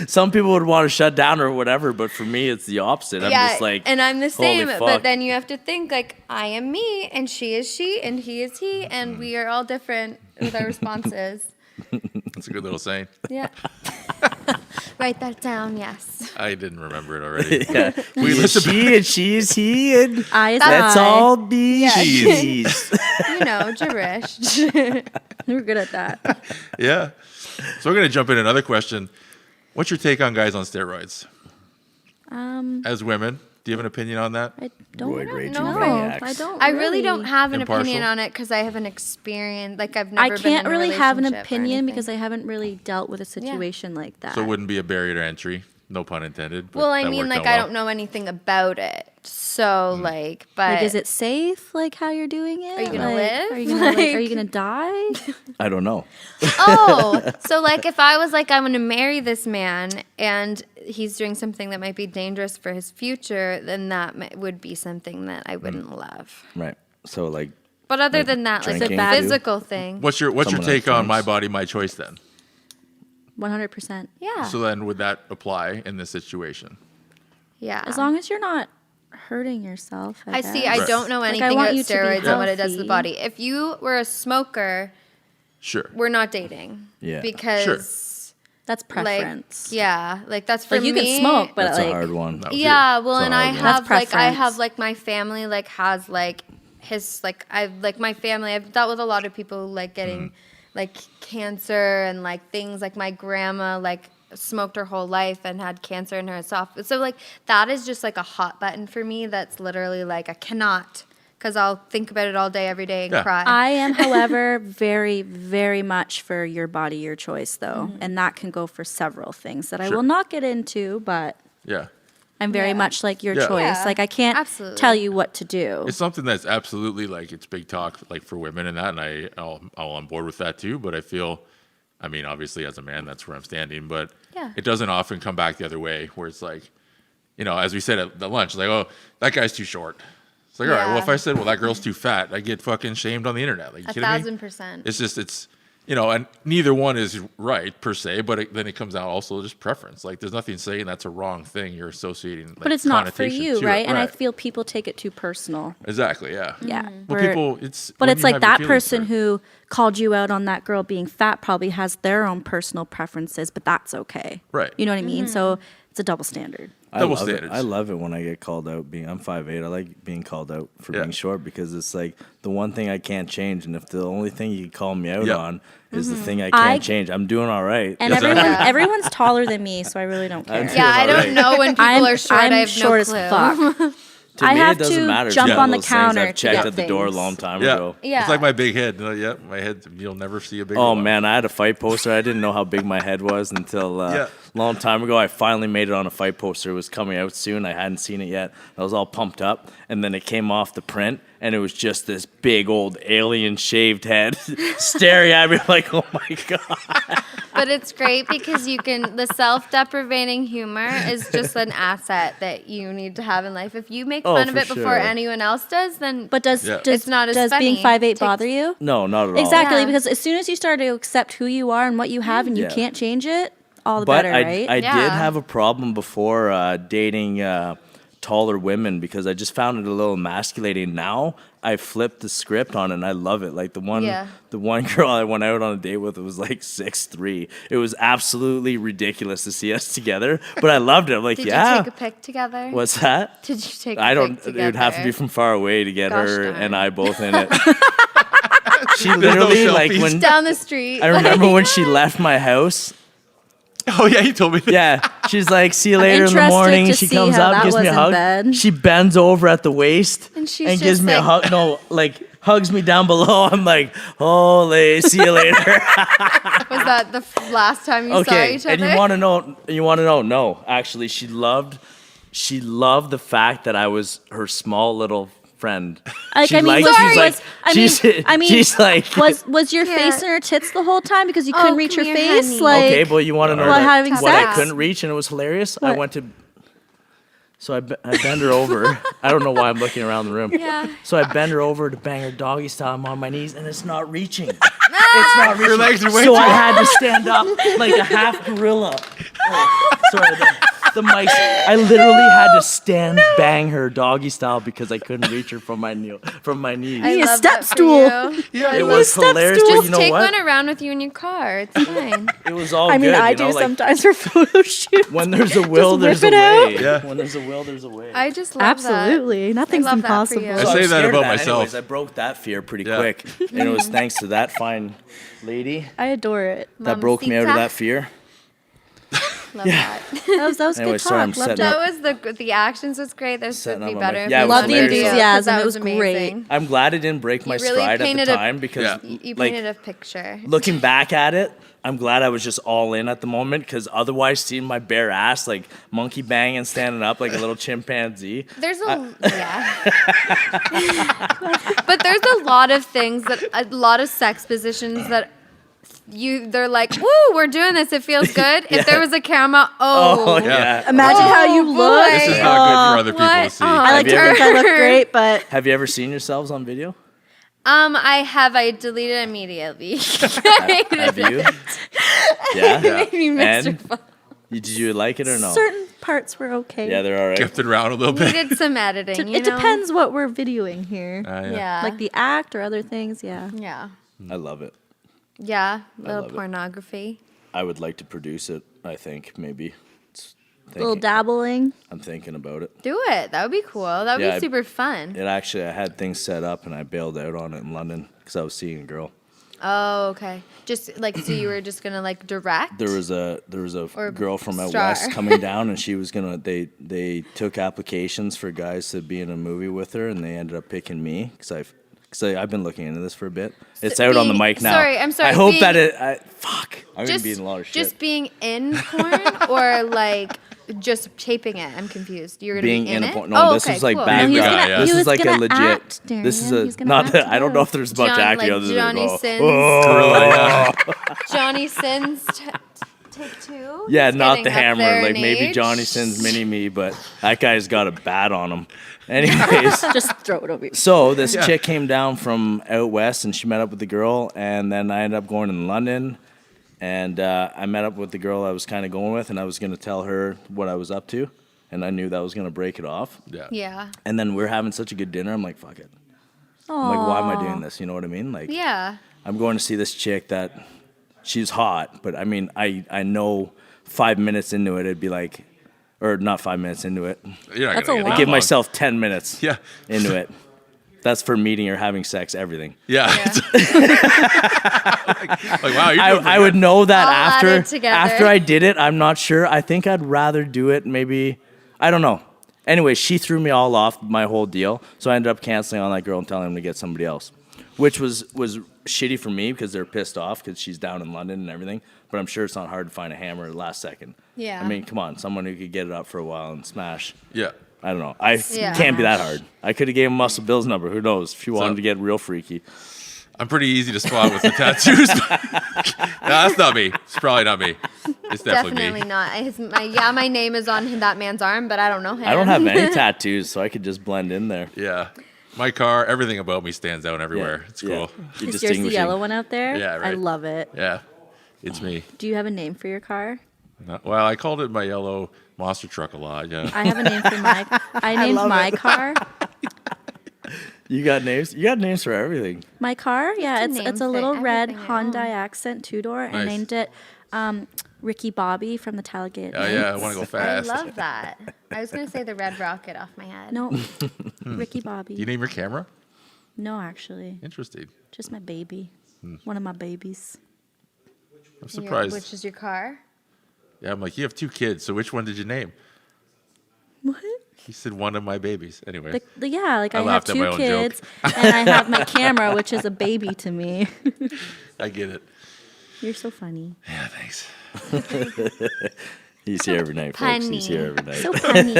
some people would want to shut down or whatever. But for me, it's the opposite. I'm just like, and I'm the same, holy but fuck. then you have to think like I am me and she is she and he is he, and we are all different with our responses. That's a good little saying. Yeah. Write that down, yes. I didn't remember it already. yeah, We he is listened she and she is he, and I is let's I. all be Jeez. she's. You know, gibberish. We're good at that. Yeah. So we're gonna jump in another question. What's your take on guys on steroids? As women, do you have an opinion on that? I don't Roid know. raging No, maniacs. I don't. I really don't have an Impartial? opinion on it because I haven't experienced, like I've I never been can't in a really have an relationship or opinion anything. because I haven't really dealt with a situation like that. So it wouldn't be a barrier to entry, no pun intended. But Well, I that mean, worked like out I well. don't know anything about it, so like, but Like, is it safe? Like, how you're doing it? Are you gonna Like, live? Are you gonna like, Are you Like- gonna die? I don't know. Oh, so like if I was like, I'm going to marry this man and he's doing something that might be dangerous for his future, then that would be something that I wouldn't love. Right. So like, But other Like than that, like a drinking, too? physical thing. What's your Someone take else on drinks. my body, my choice then? 100%. Yeah. So then would that apply in this situation? Yeah. As long as you're not hurting yourself. I see. guess. I don't know Like, I anything want about you to be steroids and what it does to the healthy. body. If you were a smoker, Sure. we're not dating. Yeah. Because That's preference. like, yeah, like that's for Like, you me. can smoke, but that's like, a hard one. No. Yeah, well, It's a and I hard one. have That's like I have preference. like my family like has like his like I've like my family. I've dealt with a lot of people like getting like cancer and like things like my grandma like smoked her whole life and had cancer in her esophagus. So like that is just like a hot button for me. That's literally like I cannot, because I'll think about it all day, every day, and Yeah. cry. I am, however, very, very much for your body, your choice, though. And that can go for several things that I Sure. will not get into, but Yeah. I'm very Yeah. much like your Yeah. choice. Yeah, Like, I can't absolutely. tell you what to do. It's something that's absolutely like it's big talk like for women and that, and I'll on board with that too. But I feel, I mean, obviously as a man, that's where I'm standing. But Yeah. it doesn't often come back the other way, where it's like, you know, as we said at the lunch, like, oh, that guy's too short. It's like, all right, well, if I said, well, that girl's too fat, I get fucking shamed on the internet. Like, you kidding me? 1,000%. It's just, it's, you know, and neither one is right per se, but then it comes out also just preference. Like, there's nothing saying that's a wrong thing. You're associating, like, but it's not for connotation you, to it. right? And I feel people take it too personal. Exactly, yeah. Yeah. Well, Where- people, it's. But when it's you like have your that feelings person hurt. who called you out on that girl being fat probably has their own personal preferences, but that's okay. Right. You know what I mean? So it's a double standard. Double I love standards. It. I love it when I get called out. I'm 5'8". I like being called out for Yeah. being short because it's like the one thing I can't change. And if the only thing you can call me out Yep. on is the thing I I- can't change, I'm doing all right. And everyone's taller than me, so I really don't care. Yeah, I Alright. don't know when people I'm, are short. I'm I have short no as clue. fuck. To I me, have it doesn't to matter. It's jump one on of the those things counter I've to checked get at the door a things. long time Yeah. ago. Yeah. It's like my big head. Yep, my head. You'll never see a bigger Oh one. man, I had a fight poster. I didn't know how big my head was until a long time ago. I finally made it on a fight poster. It was coming out soon. I hadn't seen it yet. I was all pumped up, and then it came off the print, and it was just this big old alien shaved head staring at me like, oh my god. But it's great because the self-deprivating humor is just an asset that you need to have in life. If you make fun of for it before sure. anyone else does, then But does It's not as being funny. 5'8" bother you? No, not at all. Exactly, Yeah. because as soon as you start to accept who you are and what you have, and you Yeah. can't change it, all the But better, I right? did Yeah. have a problem before dating taller women because I just found it a little emasculating. Now I flipped the script on it and I love it. Like the one girl I went out on a date with was like 6'3". It was absolutely ridiculous to see us together, but I loved it. I'm like, did yeah. you take a pic together? What's that? Did you take a I don't. pic together? It would have to be from far away to get Gosh her darn. and I both in it. She literally like selfies. when Down the street. I remember when she left my house. Oh yeah, you told me. Yeah, she's like, "See you later in the interested morning." to She see comes how up, that gives me a was in hug. bed. She bends over at the waist And she's gives just me a like- hug. No, like hugs me down below. I'm like, "Holy, see you later." Was that the last time you saw Okay, each and other? you want to know? No, actually, she loved the fact that I was her small little friend. Like, She I mean, liked- was, she's was, like- I mean, she's like, was your Yeah. face in her tits the whole time because you Oh, couldn't reach her come here, face? honey. Like, okay, but you want to know while that- having what I sex? couldn't reach, and it was hilarious. I What? went to. So I bend her over. I don't know why I'm looking around the room. Yeah. So I bend her over to bang her doggy style. I'm on my knees, and it's not reaching. It's not reaching. Your legs are way So too I had to stand up like a half gorilla. Oh, sorry, the mic. I literally had to stand bang her doggy style because I couldn't reach her from my knees. I need a love step that for stool. you. Yeah, It was step hilarious. stool. But Just you know take what? one around with you in your car. It's fine. It was all I mean, good. I you do know, like, sometimes for photo shoots. when there's a will, whip there's a it out. way. Yeah. When there's a will, there's a way. I just love Absolutely, nothing's love that for impossible. you. I So say was that scared of about myself. Anyways, I broke that fear pretty Yeah. quick, and it was thanks to that fine lady I adore it. that broke me out of Mamacita. that fear. Love that. That was Anyway, good sorry, I'm talk. Loved setting it. That was the actions was great. This Setting would be up my better. mic. if Yeah, we it was wanted to hilarious. do it, 'cause Enthusiasm, that it was great. amazing. I'm glad it didn't break my You really stride at painted the a- time because, Yeah. You like, painted a picture. looking back at it, I'm glad I was just all in at the moment because otherwise, seeing my bare ass like monkey banging, standing up like a little chimpanzee. There's yeah. But there's a lot of things a lot of sex positions that they're like, woo, we're doing this. It feels good. Yeah. If there was a camera, Oh oh. yeah. Imagine how you Oh, look. boy. This is not good for other people What? to see. Oh, I like to Have you think I look great, but Have you ever seen yourselves on video? I deleted it immediately. Have you? Yeah. Made me And miserable. did you like it or no? certain parts were okay. Yeah, they're all right. Drifted around a little bit. Needed some editing. It depends what we're videoing here. Yeah. Like the act or other things, yeah. Yeah. I love it. Yeah. Little love it. pornography. I would like to produce it. I think maybe. Little dabbling. I'm thinking about it. Do it. That would be cool. That would Yeah, be super fun. It actually, I had things set up and I bailed out on it in London because I was seeing a girl. Oh, okay. Just like so you were just gonna like direct? There was a Or girl from out star. west coming down, and she was gonna. They took applications for guys to be in a movie with her, and they ended up picking me because I've been looking into this for a bit. It's out on the mic now. Sorry, I'm sorry, I hope being- that fuck. I'm gonna just be in a lot of shit. just being in porn or like just taping it? I'm confused. You're gonna being be in in a it? porn. No, Oh, this okay, is like cool. bad No, he's guy. gonna- This he is was like a gonna legit. act, This is Darian. He's a gonna not act that I it don't know out. if there's much John, acting like other than Johnny go, Sins. "Oh." Johnny Sins take two? Yeah, He's not getting the up hammer. there Like in maybe age. Johnny Sins mini me, but that guy's got a bat on him. Anyways, Just throw it over. so this chick came down from out west and she met up with the girl, and then I ended up going in London, and I met up with the girl I was kind of going with, and I was gonna tell her what I was up to, and I knew that was gonna break it off. Yeah. Yeah. And then we're having such a good dinner. I'm like, fuck it. I'm like, why am I doing this? You know what I mean? Like, Yeah. I'm going to see this chick that she's hot, but I mean, I know 5 minutes into it, it'd be like, or not 5 minutes into it. You're not That's gonna a get lot. that Give long. myself 10 minutes Yeah. into it. That's for meeting or having sex, everything. Yeah. Like, wow, you're doing I would know that All added after together. after I did it. I'm not sure. I think I'd rather do it maybe. I don't know. Anyway, she threw me all off my whole deal, so I ended up canceling on that girl and telling him to get somebody else, which was shitty for me because they're pissed off because she's down in London and everything. But I'm sure it's not hard to find a hammer last second. Yeah. I mean, come on, someone who could get it up for a while and smash. Yeah. I don't know. Can't be that hard. I could have gave him Muscle Bill's number. Who knows? If you wanted to get real freaky. I'm pretty easy to spot with the tattoos. No, that's not me. It's probably not me. It's definitely me. not. My name is on that man's arm, but I don't know him. I don't have any tattoos, so I could just blend in there. Yeah. My car, everything about me stands out everywhere. Yeah. It's cool. You're Is yours the yellow one out there? Yeah, right. I love it. Yeah. It's me. Do you have a name for your car? Well, I called it my yellow monster truck a lot. Yeah. I have a name for my. I named my car. You got names? You got names for everything. My car, yeah, It's a name it's a for little red everything I own. Hyundai Accent 2-door. Nice. I named it Ricky Bobby from the Talladega. Oh, yeah. I want to go I fast. love that. I was going to say the red rocket off my head. No, Ricky Bobby. Do you name your camera? No, actually, Interesting. just my baby. One of my babies. I'm surprised. Which is your car? Yeah, I'm like, you have 2 kids, so which one did you name? What? He said one of my babies. Anyway. Yeah, like I I have laughed at my 2 own kids, and I have my camera, which is a baby to me. I get it. You're so funny. Yeah, thanks. He's here every night, folks. He's here every night. So funny.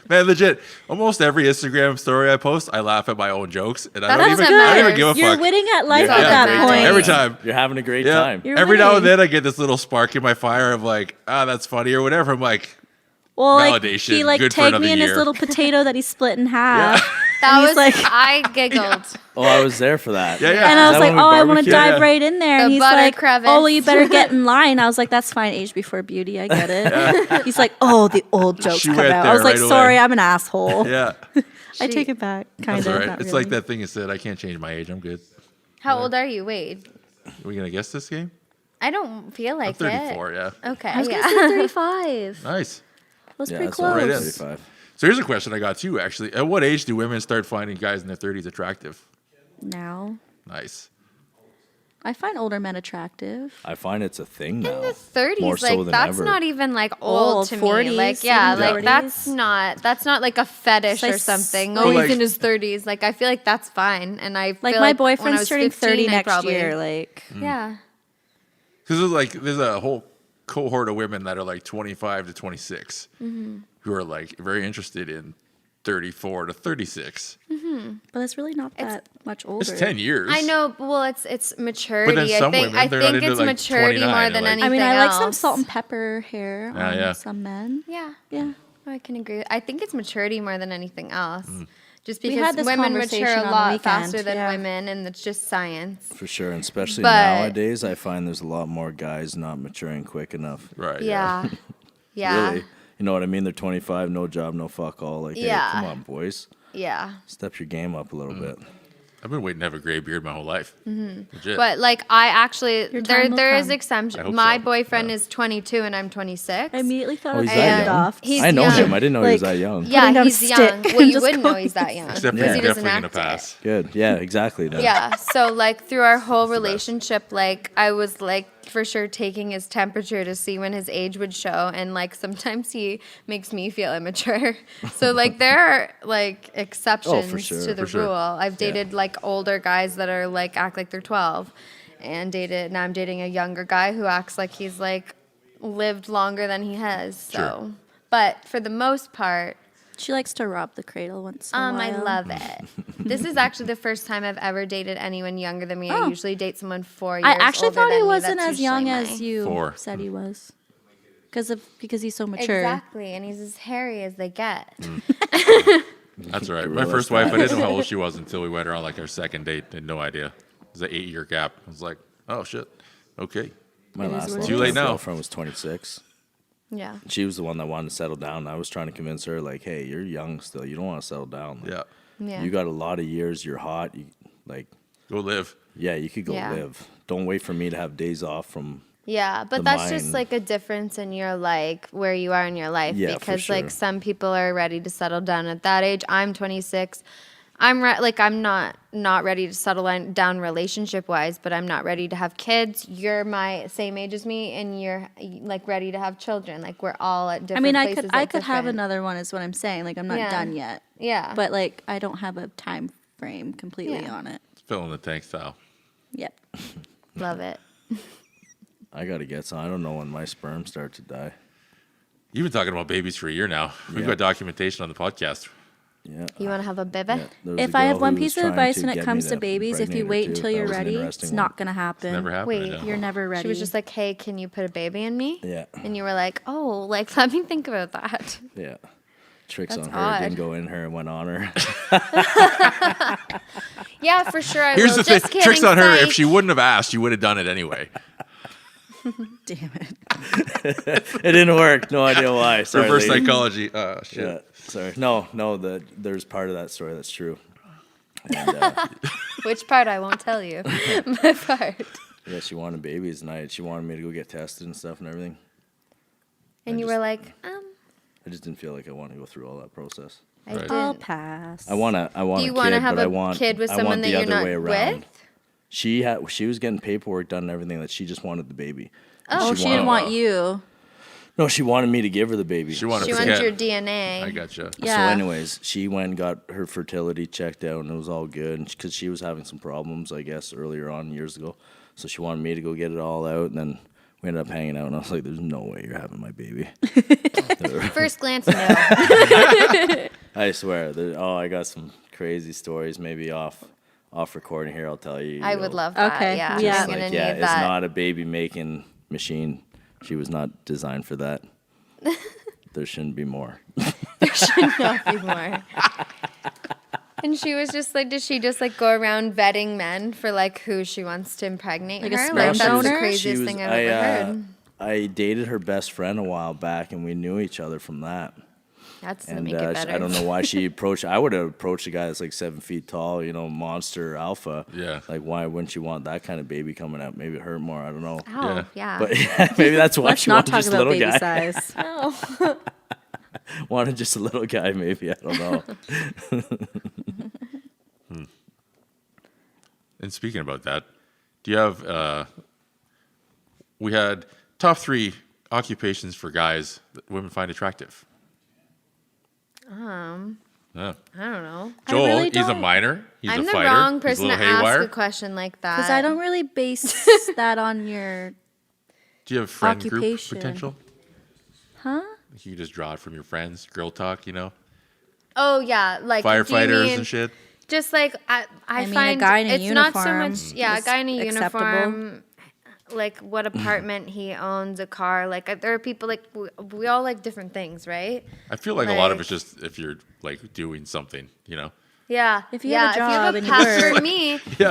Man, legit. Almost every Instagram story I post, I laugh at my own jokes, and I don't doesn't even give a You're fuck. winning at life Yeah. at that Yeah. point. Every time. You're having a great Yeah. time. You're Every now and winning. then I get this little spark in my fire of like, that's funny or whatever. I'm like, Well, like, validation, he like good for tagged another me in his year. little potato that he split in half. That And he's was like- I giggled. Oh, I was there for that. yeah, yeah. And I Is was that like, when we oh, I want to barbecued? dive Yeah. right in there. The And he's butter like, crevice. oh, well, you better get in line. I was like, that's fine. Age before beauty. I get it. He's like, oh, the old jokes She come went out. there I was like, right away. sorry, I'm an asshole. Yeah. I take it back. Kind That's of. all right. not It's really. like that thing you said, I can't change my age. I'm good. How old are you, Wade? Are we going to guess this game? I don't feel like I'm 34, yeah. it. Okay. I was going yeah. to say 35. Nice. Was Yeah, pretty that's all right. Right close. in. 35. So here's a question I got too, actually. At what age do women start finding guys in their 30s attractive? Now. Nice. I find older men attractive. I find it's a thing now. In the 30s, More so like than that's ever. not even like old Old, to 40s, me. Like yeah, even like 40s. that's not like a fetish It's like or something. like- Oh, he's like- in his 30s. Like I feel like that's fine. And I Like feel my like when I boyfriend's was turning 15, 30 I next probably- year. Like, Yeah. Because there's a whole cohort of women that are like 25 to 26 who are like very interested in 34 to 36. but it's really not that much older. It's 10 years. I know. Well, it's maturity. some women, I they're not think into, it's like, maturity 29, more they're than like- anything I mean, I like some else. salt and pepper hair on yeah. some men. Yeah. Yeah. I can agree. I think it's maturity more than anything else. Just We because had this women mature conversation a on the lot weekend, faster than yeah. women, and it's just science. For sure, and especially But- nowadays, I find there's a lot more guys not maturing quick enough. Right. Yeah. Yeah. Really, you know what I mean? They're 25, no job, no fuck all. Like, Yeah. hey, come on, boys, Yeah. step your game up a little bit. I've been waiting to have a gray beard my whole life. Legit. But like I actually Your there time will there is come. I exception. hope My so. boyfriend Yeah. is 22 and I'm 26. I immediately thought Oh, of he's the that end young? off. He's I know young. him. I didn't know he was Like- that young. Yeah, Putting down a he's young. stick Well, and you just wouldn't know going- he's that young Except because he's he doesn't definitely going to act it. pass. Good. Yeah, exactly. Then. Yeah, so like through our whole the best. relationship, like I was like for sure taking his temperature to see when his age would show, and like sometimes he makes me feel immature. So like there are like exceptions sure, to the for sure. rule. I've dated like older guys that are like act like they're 12, and now I'm dating a younger guy who acts like he's like lived longer than he has. So, Sure. but for the most part. She likes to rob the cradle once in a while. I love it. This is actually the first time I've ever dated anyone younger than me. Oh. I usually date someone 4 years I actually older thought he than me. wasn't That's as young usually as my- you 4. said he was. Because he's so mature. Exactly, and he's as hairy as they get. That's all right. My realize first wife, I that. didn't know how old she was until we went on like our second date. Had no idea. It was an 8-year gap. I was like, oh shit. Okay. My It is last what it Too late now. girlfriend was 26. Yeah. She was the one that wanted to settle down. I was trying to convince her, like, hey, you're young still. You don't want to settle down. Like, Yeah. Yeah. You got a lot of years. You're hot. You, like, Go live. yeah, you could go Yeah. live. Don't wait for me to have days off from. Yeah, but the that's just mind. like a difference in your like where you are in your life Yeah, for because sure. like some people are ready to settle down at that age. I'm 26. I'm not ready to settle down relationship wise, but I'm not ready to have kids. You're my same age as me, and you're like ready to have children. Like we're all at different. I could have another one, is what I'm saying. Like I'm not done yet. Yeah. But like I don't have a time frame completely on it. Fill in the tank style. Yep. Love it. I gotta get some. I don't know when my sperm start to die. You've been talking about babies for a year now. We've got documentation on the podcast. Yeah. You want to have a baby? Yeah, there was If a I girl have one who was piece of trying advice to when it get comes me to babies, if you impregnate her wait too. until That you're was an ready, interesting it's one. not gonna happen. Never happened. Wait, I know. You're never ready. She was just like, "Hey, can you put a baby in me?" Yeah. And you were like, "Oh, like let me think about that." Yeah. Tricks That's on her. odd. Didn't go in her and went on her. Yeah, for sure. Here's the thing. Just kidding, Tricks on her. psych. If she wouldn't have asked, you would have done it anyway. Damn it. It didn't work. No idea why. Sorry, Reverse lady. psychology. Shit. Yeah. Sorry. No. There's part of that story that's true. And, Which part I won't tell you. My part. yeah, she wanted babies, and she wanted me to go get tested and stuff and everything. And you were like, I just didn't feel like I wanted to go through all that process. I Right. didn't. I'll pass. I want Do a you kid, want to have but I a want kid with I someone want that the you're other not way around. with? She was getting paperwork done and everything that she just wanted the baby. Oh, she didn't want you. No, she wanted me to give her the baby. She wanted She to wants forget. your DNA. I gotcha. Yeah. So, anyways, she went and got her fertility checked out, and it was all good. Because she was having some problems, I guess, earlier on years ago. So she wanted me to go get it all out, and then we ended up hanging out. And I was like, "There's no way you're having my baby." First glance, no. I swear. I got some crazy stories. Maybe off recording here, I'll tell you. I would love that. Okay, Yeah. yeah. I'm gonna Like, need yeah, it's that. not a baby making machine. She was not designed for that. There shouldn't be more. There should not be more. And she was just like, did she just like go around vetting men for like who she wants to impregnate Like a her? sperm Like that's the donor? craziest thing I've ever heard. I dated her best friend a while back, and we knew each other from that. That's gonna And make it better. I don't know why she approached. I would have approached a guy that's like 7 feet tall, monster alpha. Yeah. Like, why wouldn't you want that kind of baby coming out? Maybe it hurt more. I don't know. Oh, yeah. But maybe that's why Let's she not wanted talk just a about little baby guy. size. Oh. Wanted just a little guy, maybe. I don't know. And speaking about that, do you have? We had top 3 occupations for guys that women find attractive. Yeah. I don't know. Joel, really he's a don't. miner. He's I'm a the fighter. wrong He's a person to little ask haywire. a question like that. Because I don't really base that on your, Do you have friend group Occupation. potential? huh? You can just draw it from your friends, girl talk, Oh yeah, like do you firefighters mean- and shit. Just like I mean, a find guy in a it's not so uniform much. Yeah, a is guy in a acceptable. uniform. Like what apartment he owns, a car. Like there are people like we all like different things, right? I feel like a lot of Like- it's just if you're like doing something, Yeah. If you have a job and you passion, work.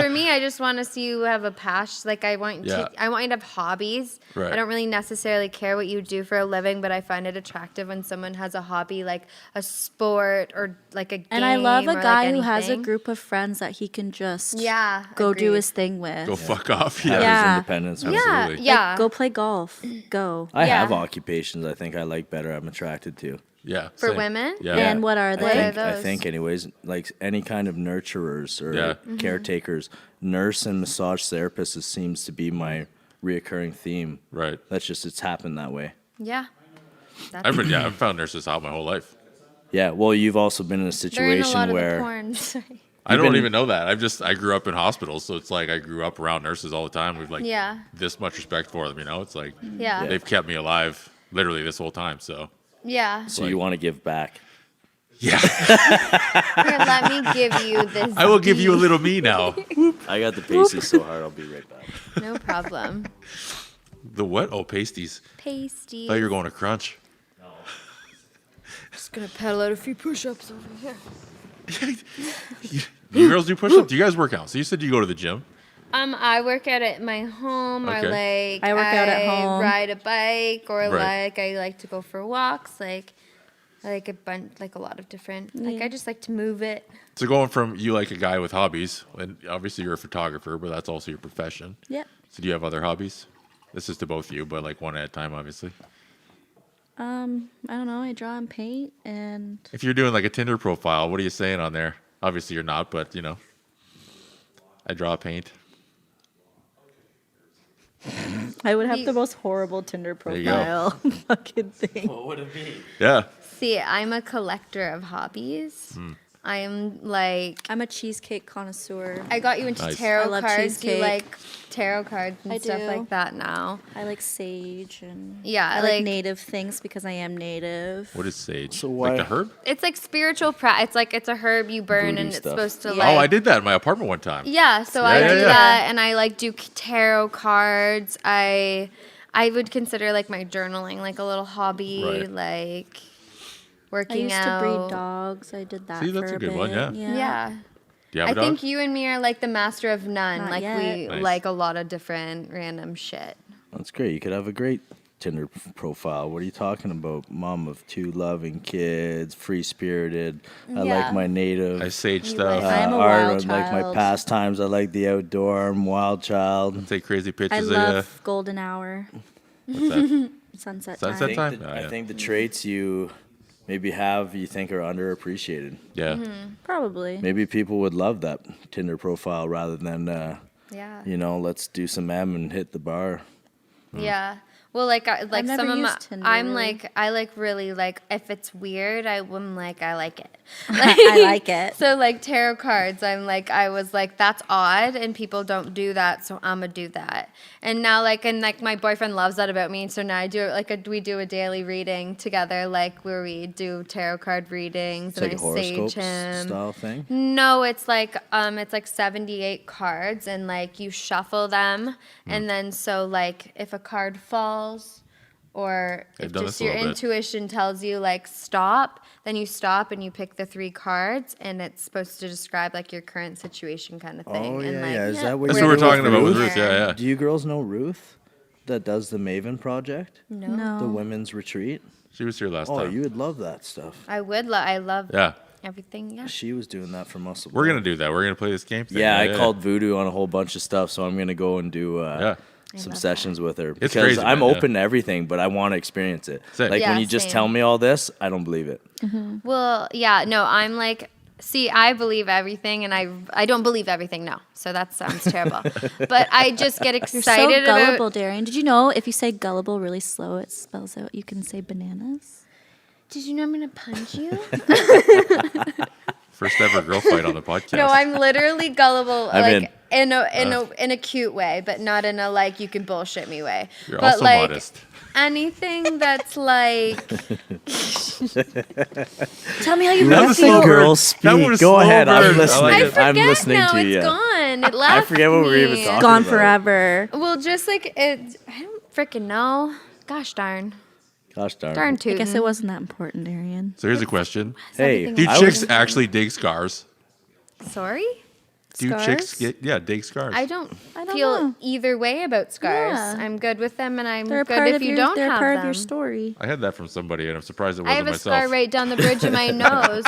for me, I just want to see you have a passion. Like I want Yeah. I want you to have hobbies. Right. I don't really necessarily care what you do for a living, but I find it attractive when someone has a hobby like a sport or like a game. And I love a or, like, guy who has a anything. group of friends that he can just Yeah. go do agreed. his thing with. go fuck off. Have Yeah. Yeah. his independence. Yeah. Absolutely. Yeah. Like, go play golf. Go. I have Yeah. occupations I think I like better. I'm attracted to. Yeah. For same. women? Yeah. And what are I they? think, What are I those? think, anyways, like any kind of nurturers or Yeah. caretakers, nurse and massage therapist seems to be my reoccurring theme. Right. It's happened that way. Yeah. I've found nurses hot my whole life. Yeah, well, you've also been in a They're in a situation lot of the where porn. Sorry. I don't been- even know that. I grew up in hospitals, so it's like I grew up around nurses all the time. We've like Yeah. this much respect for them, It's like Yeah. they've kept me alive literally this whole time. So Yeah. so you want to give back. yeah, Here, let me give you this. I will give you a little me now. I got the pasties so hard, I'll be right back. No problem. The what? Oh, pasties. Pasty. I thought you were going to crunch. Just gonna pedal out a few push-ups over here. You girls do push-ups? Do you guys work out? So you said you go to the gym. I work out at my home, or Okay. like I work out at home. ride a bike, or Right. like I like to go for walks. Like I like a lot of different. Like I just like to move it. So going from you like a guy with hobbies, and obviously you're a photographer, but that's also your profession. Yep. So do you have other hobbies? This is to both of you, but like one at a time, obviously. I don't know. I draw and paint, and If you're doing like a Tinder profile, what are you saying on there? Obviously, you're not, but you know, I draw paint. I would have the most horrible Tinder you go. profile fucking thing. What would it be? Yeah. See, I'm a collector of hobbies. I'm like, I'm a cheesecake connoisseur. I got you into Nice. tarot I love cards. You cheesecake. like tarot cards and I stuff do. like that now. I like sage and Yeah, I like like- native things because I am native. What is sage? So like why- the herb? It's like spiritual it's a herb you burn Voodoo and it's stuff. supposed to Yeah. like. Oh, I did that in my apartment one time. Yeah, so I Yeah, do yeah. that, and I like do tarot cards. I would consider like my journaling like a little hobby, Right. like I working used out. to breed dogs. I did that See, that's for a good bit. one, yeah. Yeah. Do you have I a dog? think you and me are like the master of none. Not Like yet. we Nice. like a lot of different random shit. That's great. You could have a great Tinder profile. What are you talking about? Mom of 2 loving kids, free spirited. I Yeah. like my native. I sage You stuff. like- I'm a art. wild I like my child. pastimes. I like the outdoor. I'm a wild child. Take crazy I pictures of love golden hour, you. What's that? sunset Sunset time. I time? think, Oh, I yeah. think the traits you maybe have you think are underappreciated. Yeah. Probably. Maybe people would love that Tinder profile rather than Yeah. let's do some M and hit the bar. Yeah. Well, like like never some of my, used Tinder, I'm really. like I like really like if it's weird, I'm like I like it. I like it. So like tarot cards, I was like that's odd and people don't do that, so I'ma do that. And now like my boyfriend loves that about me, so now I do it we do a daily reading together, like where we do tarot card readings It's like a and I sage horoscope him. style thing. No, it's like 78 cards and like you shuffle them and then so like if a card falls or I've if done just this a your little bit. intuition tells you like stop, then you stop and you pick the 3 cards and it's supposed to describe like your current situation kind of thing. Oh and yeah, like, yeah. Is that what That's you're what we're doing talking about with Ruth? Ruth. Yeah, yeah. Do you girls know Ruth, that does the Maven Project, No. No. the women's retreat? She was here last Oh, time. you would love that stuff. I would I love Yeah. everything. Yeah. She was doing that for Muscle. We're going to do that. We're going to play this game thing. Yeah, I called Voodoo on a whole bunch of stuff, so I'm gonna go and do Yeah. some love sessions with her because crazy, I'm man, yeah. open to everything, but I want to experience it. Same. Like Yeah, when you just same. tell me all this, I don't believe it. Well, yeah, no, I'm like, see, I believe everything, and I don't believe everything. No, so that sounds terrible. But I just get You're excited so gullible, about. Darian. Did you know if you say gullible really slow, it spells out you can say bananas? Did you know I'm gonna punch you? First ever girl fight on the podcast. No, I'm literally gullible, I'm like in a cute way, but not in a like you can bullshit me way. You're but also like modest. anything that's like Tell me how you That really was feel. slow burn. Girls, That speak. was Go slow ahead. burn. I'm I listening. like I it. forget I'm listening now. to It's you. gone. It left forget what we were even me. talking Gone about. forever. Well, just like it, I don't freaking know. Gosh darn, Gosh darn. darn it. tootin'. I guess it wasn't that important, Darian. So here's a question. Hey, everything Do I chicks was- actually dig scars? Sorry. Do chicks dig scars? I don't don't feel know. either way about scars. Yeah. I'm good with them, and I'm They're a good part if of you your. don't They're have part them. of your story. I had that from somebody, and I'm surprised it I wasn't have a myself. scar right down the bridge of my nose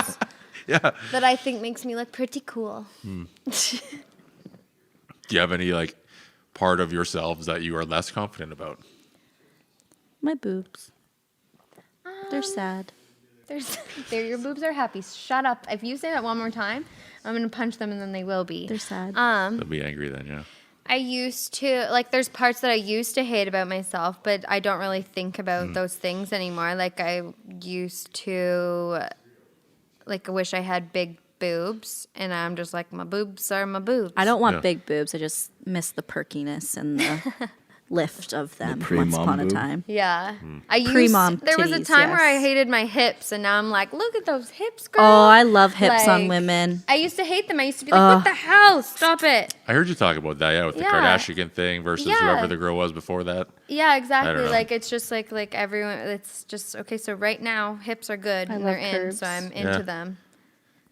Yeah. that I think makes me look pretty cool. Do you have any like part of yourselves that you are less confident about? My boobs. They're sad. Your boobs are happy. Shut up. If you say that one more time, I'm gonna punch them, and then they will be. They're sad. They'll be angry then, yeah. I used to like. There's parts that I used to hate about myself, but I don't really think about those things anymore. Like I used to, like, I wish I had big boobs, and I'm just like, my boobs are my boobs. I don't want Yeah. big boobs. I just miss the perkiness and the lift of them pre-mom once upon a boob? time. Yeah, I used. Pre-mom There was a titties, time where I yes. hated my hips, and now I'm like, look at those hips, girl. Oh, I love hips on Like, women. I used to hate them. I used to be like, what the hell? Stop it. I heard you talk about that, yeah, with the Yeah. Kardashian thing versus Yeah. whoever the girl was before that. Yeah, exactly. know. Like it's just like everyone. It's just okay. So right now, hips are good and love they're in, curves. so I'm into Yeah. them.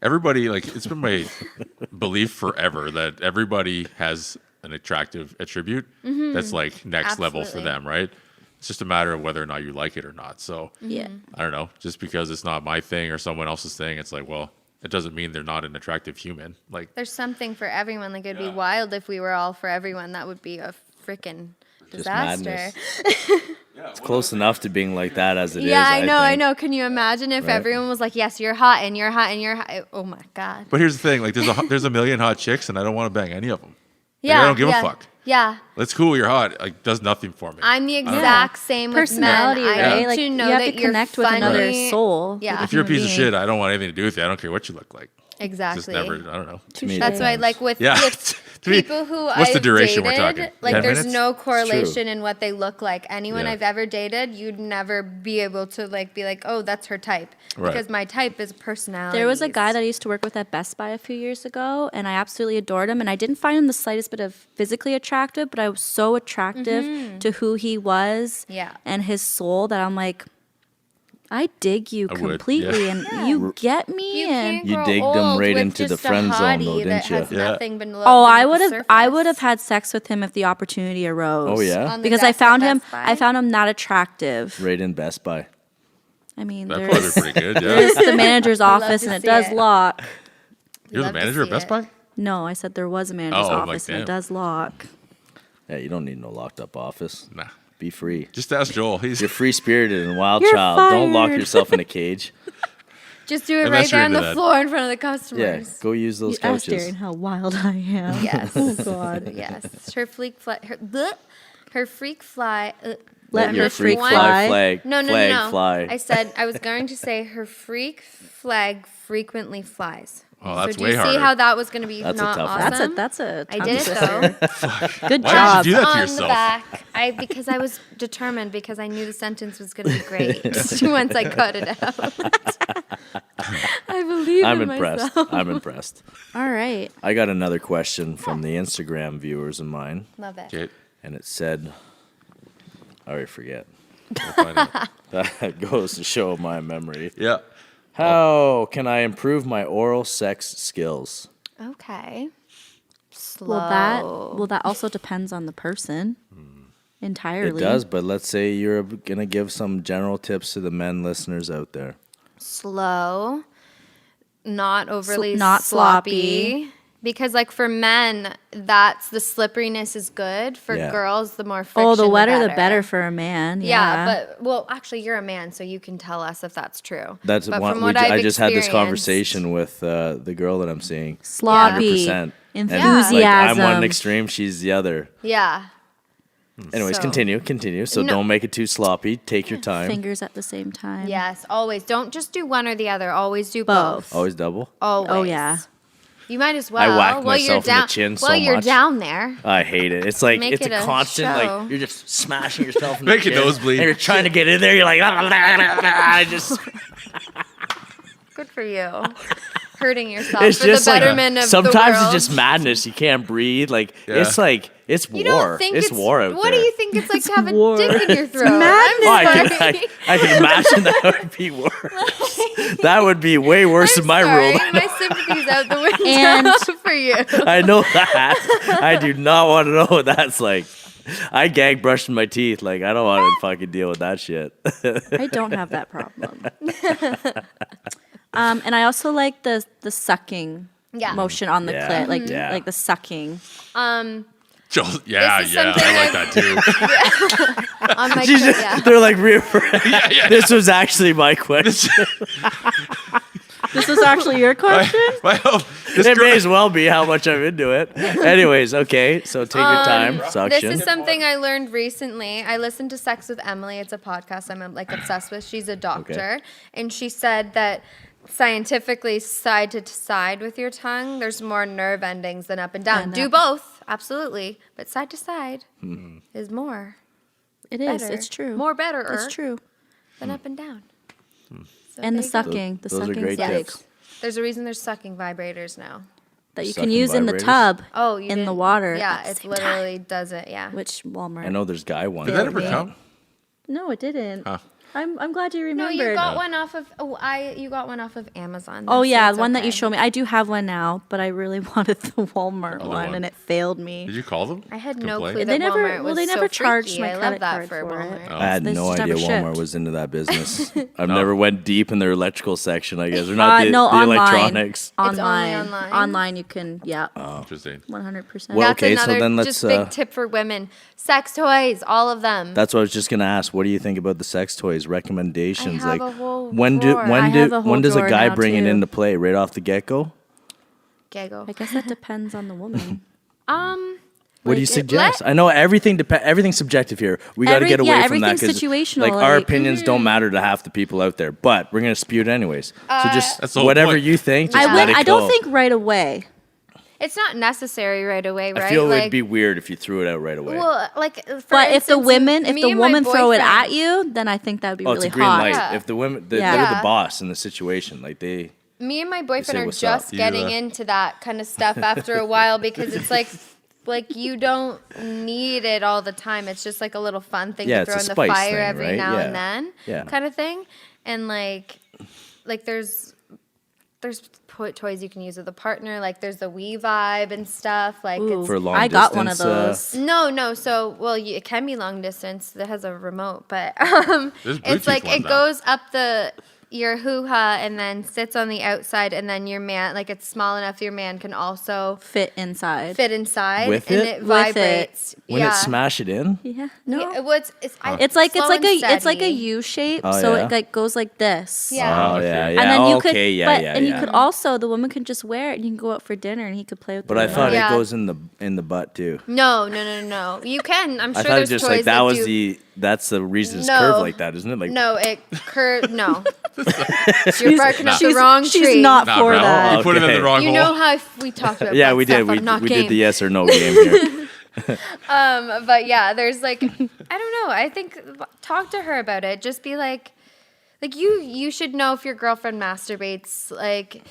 Everybody, like, it's been my belief forever that everybody has an attractive attribute that's like next level for Absolutely. them, right? It's just a matter of whether or not you like it or not. So Yeah. I don't know. Just because it's not my thing or someone else's thing, it's like, well, it doesn't mean they're not an attractive human. Like, There's something for everyone. Like it'd Yeah. be wild if we were all for everyone. That would be a freaking Just disaster. madness. It's close enough to being like that as it is. Yeah, I know, I think. know. Can you imagine if Right. everyone was like, "Yes, you're hot, and you're hot, and you're hot." Oh my god. But here's the thing: like, there's a million hot chicks, and I don't want to bang any of them. Yeah, I don't give yeah, a fuck. Yeah. That's cool. You're hot. Like, does nothing for me. I'm the exact same with Personality, men. I right? need Like, to know you have that to you're connect with funny. another soul. Yeah. If you're a piece of being. shit, I don't want anything to do with you. I don't care what you look like. Exactly. Just never. I don't know. To me, That's it why, depends. like with, Yeah. with To me, people who what's the I've duration we're dated, talking? like 10 there's minutes? no correlation in what they look like. Anyone Yeah. I've ever dated, you'd never be able to like be like, oh, that's her type, Right. because my type is personality. There was a guy that I used to work with at Best Buy a few years ago, and I absolutely adored him. And I didn't find him the slightest bit of physically attractive, but I was so attractive to who he was Yeah. and his soul that I'm like, I dig you I would, completely, yeah. and you get me. You And can't You grow digged them old right with into the just a friend zone, though, hottie didn't that you? has Yeah. nothing below I the would have, surface. I would have had sex with him if the opportunity arose. Oh, yeah? On the because I desk at found him, Best Buy? I found him not attractive. Right in Best Buy. I mean, That'd probably there's, be pretty good. Yeah. there's the manager's love office, to and it see does it. lock. You're the Love to manager at see Best it. Buy? No, I said there was a manager's Oh, I'm like, office, and damn. it does lock. Yeah, you don't need no locked up office. Nah. Be free. Just ask Joel. He's You're free spirited and wild You're child. Don't lock fired. yourself in a cage. Just do it Unless right you're there on into the that. floor in front of the Yeah, customers. go use those You asked couches. Darren how wild I am. Yes. Oh God. Yes. Her freak fly. Her freak fly. Let Your her freak freak fly fly. flag. No, no, flag no, no. fly. I said I was going to say her freak flag frequently flies. Oh, that's so do way you see harder. how that was going to be That's a not tough one. awesome? That's a. I did it tongue though. twister. Good Why job. did you do that to On yourself? the back. Because I was determined, because I knew the sentence was going to be great once I cut it out. I believe I'm in impressed. myself. I'm impressed. All right. I got another question from the Instagram viewers of mine, Love it. Okay. and it said, I already forget. We'll find out. That goes to show my memory. Yeah. How can I improve my oral sex skills? Okay. Slow. Well, that also depends on the person entirely. It does, but let's say you're going to give some general tips to the men listeners out there. Slow, not overly not sloppy. Because like for men, that's the slipperiness is good. For Yeah. girls, the more friction. Oh, the wetter the better for a man. Yeah, Yeah, but well, actually, you're a man, so you can tell us if that's true. That's but one. from what I've I just had this experienced- conversation with the girl that I'm seeing. sloppy, 100%. And, enthusiasm. like, I'm one extreme, she's the other. Yeah. Anyways, So- continue. So No. don't make it too sloppy. Take your time. fingers at the same time. Yes, always. Don't just do one or the other. Always do both. Always double. Always. Oh yeah. You might as well. I whack while you're myself in the down, chin so while you're much. down there. I hate it. It's like Make it's it a a constant show. like you're just smashing yourself in the Make your chin, nose bleed. And you're trying to get in there. You're like, I just. Good for you. Hurting yourself It's for just the like betterment of the sometimes world. it's just madness. You can't breathe. Like Yeah. it's like it's You war. don't think It's war out what there. do you think it's like to have a war. dick in your throat? Oh, I'm sorry. I can imagine that would be worse. That would be way worse I'm in my sorry. world. My sympathy's out the window And- for you. I know that. I do not want to know what that's like. I gag brushing my teeth. Like I don't want to fucking deal with that shit. I don't have that problem. And I also like the sucking Yeah. motion on the Yeah. clit, like Yeah. like the sucking. Joel, yeah, This is yeah. something I like that too. On my She's clit, just- yeah. They're like This was actually my question. This is actually your question. This It girl- may as well be how much I'm into it. Anyways, okay. So take your time. This Suction. is something I learned recently. I listened to Sex with Emily. It's a podcast I'm like obsessed with. She's a doctor, and she said that scientifically, side to side with your tongue, there's more nerve endings than up and down. And Do up. both, absolutely, but side to side is more. It is. Better. It's true. More better. It's true. Than up and down. So And the there you go. sucking. The Those are sucking great big. tips. There's a reason there's sucking vibrators now. That you Sucking can use in the vibrators? tub. Oh, you in the didn't- water. Yeah, at the it same literally does it. Yeah. time, which Walmart. I know there's guy ones. Did that ever count? No, it didn't. Huh. I'm glad you No, remembered. you got one off of. You got one off of Amazon. Oh so yeah, it's the one that you okay. showed me. I do have one now, but I really wanted the Walmart one, and it failed me. Did you call them? I had no Complain? clue that They never- Walmart well, was they never so charged freaky. my I love credit that card for for Walmart. it. I had They no just idea never Walmart shipped. was into that business. I've never went deep in their electrical section, I guess. Or not the, No, the online. electronics. online. Online, you can. Yeah, Interesting. 100%. Well, That's okay, so another then just let's, big tip for women. Sex toys, all of them. That's what I was just gonna ask. What do you think about the sex toys recommendations? I have like a whole when drawer. I have a whole when does a drawer guy now, bring it too. into play? Right off the get go? Gaggle. I guess that depends on the woman. What do you Like, suggest? I know everything's subjective here. We got to get away from that everything's situational, like our like- opinions don't matter to half the people out there. But we're gonna spew it anyways. So just That's the whole whatever point. you think, just I let it I don't go. think right away. It's not necessary right away, right? I feel like, it'd be weird if you threw it out right away. well, like. For But if the instance, women, if me the and my woman throw it at boyfriend- you, then I think that would be oh, really it's a green hot. light. Yeah. If the women, they're Yeah. the boss in the situation. Like they. Me and my say, boyfriend are "What's just up?" getting You, into that kind of stuff after a while because it's like you don't need it all the time. It's just like a little fun thing Yeah, to it's throw a in the spice fire thing, every right? now Yeah. and then, Yeah. kind of thing. And like there's toys you can use with a partner. Like there's the Wii Vibe and stuff. Like Ooh, it's For long I got one of distance, those. no. So well, it can be long distance. That has a remote, but There's it's Bluetooth like ones it now. goes up your hoo-ha and then sits on the outside, and then your man, like it's small enough your man can also Fit inside. fit inside, With and it? it With vibrates. When yeah. it smash it in. Yeah. No. No. It's It's like slow and it's like a steady. U shape, Oh, so yeah? it like goes like this. Yeah. Oh okay. yeah, And yeah. And then you okay, could, yeah, but, yeah, and yeah. you could also, the woman could just wear it, and you can go out for dinner, and he could play with. But the I thought Yeah. it goes in the butt too. No. You can. I'm I sure thought it there's just toys like that that was do. that's the reason it's No. curved like that, isn't it? Like No, it curved. No. You're barking up the wrong tree. She's not Nah, for bro. that. You put it in Okay. the wrong You hole. know how we talked about yeah, butt we did. stuff. I'm not We game. did the yes or no game here. But yeah, there's like I don't know. I think talk to her about it. Just be like you should know if your girlfriend masturbates. Like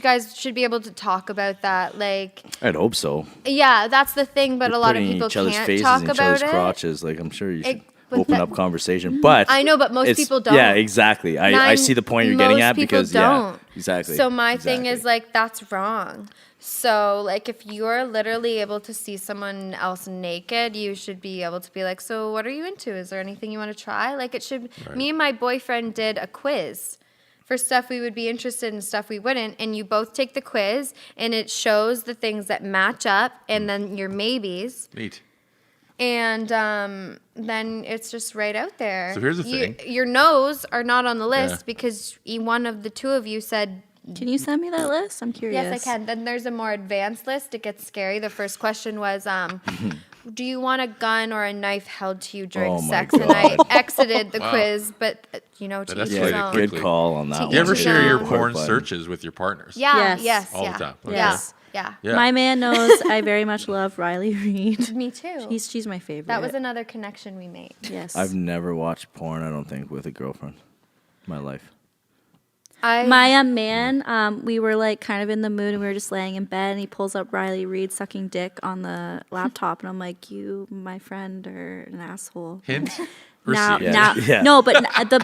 guys should be able to talk about that. Like I'd hope so. yeah, that's the thing. But You're a lot of putting people each other's can't faces talk in each about other's it. crotches. Like I'm sure you should but open that- up conversation. But I know, but most it's- people don't. Yeah, exactly. I see the point you're getting Most at people because don't. yeah, exactly. So my thing is exactly. like that's wrong. So like if you're literally able to see someone else naked, you should be able to be like, so what are you into? Is there anything you want to try? Like it should. Me and my boyfriend did a quiz for stuff we would be interested in, stuff we wouldn't, and you both take the quiz, and it shows the things that match up, and then your maybes. Neat. And then it's just right out there. So here's the thing. Your no's are not on the list Yeah. because one of the two of you said, Can you send me that list? I'm curious. yes, I can. Then there's a more advanced list. It gets scary. The first question was, do you want a gun or a knife held to you during Oh my sex? And I God. exited the Wow. quiz, but to That each his escalated own. good quickly. call on that one. You ever each share his your own. porn Horrifying. searches with your partners? Yeah, Yes. yes, All the yeah. time. Okay. Yes, yeah. Yeah. My man knows I very much love Riley Reid. Me too. She's my favorite. That was another connection we made. yes. I've never watched porn. I don't think with a girlfriend. In my life. My man, we were like kind of in the mood and we were just laying in bed and he pulls up Riley Reid sucking dick on the laptop and I'm like, you, my friend, are an asshole. Hint. Now, Receipt. now, Yeah. no, but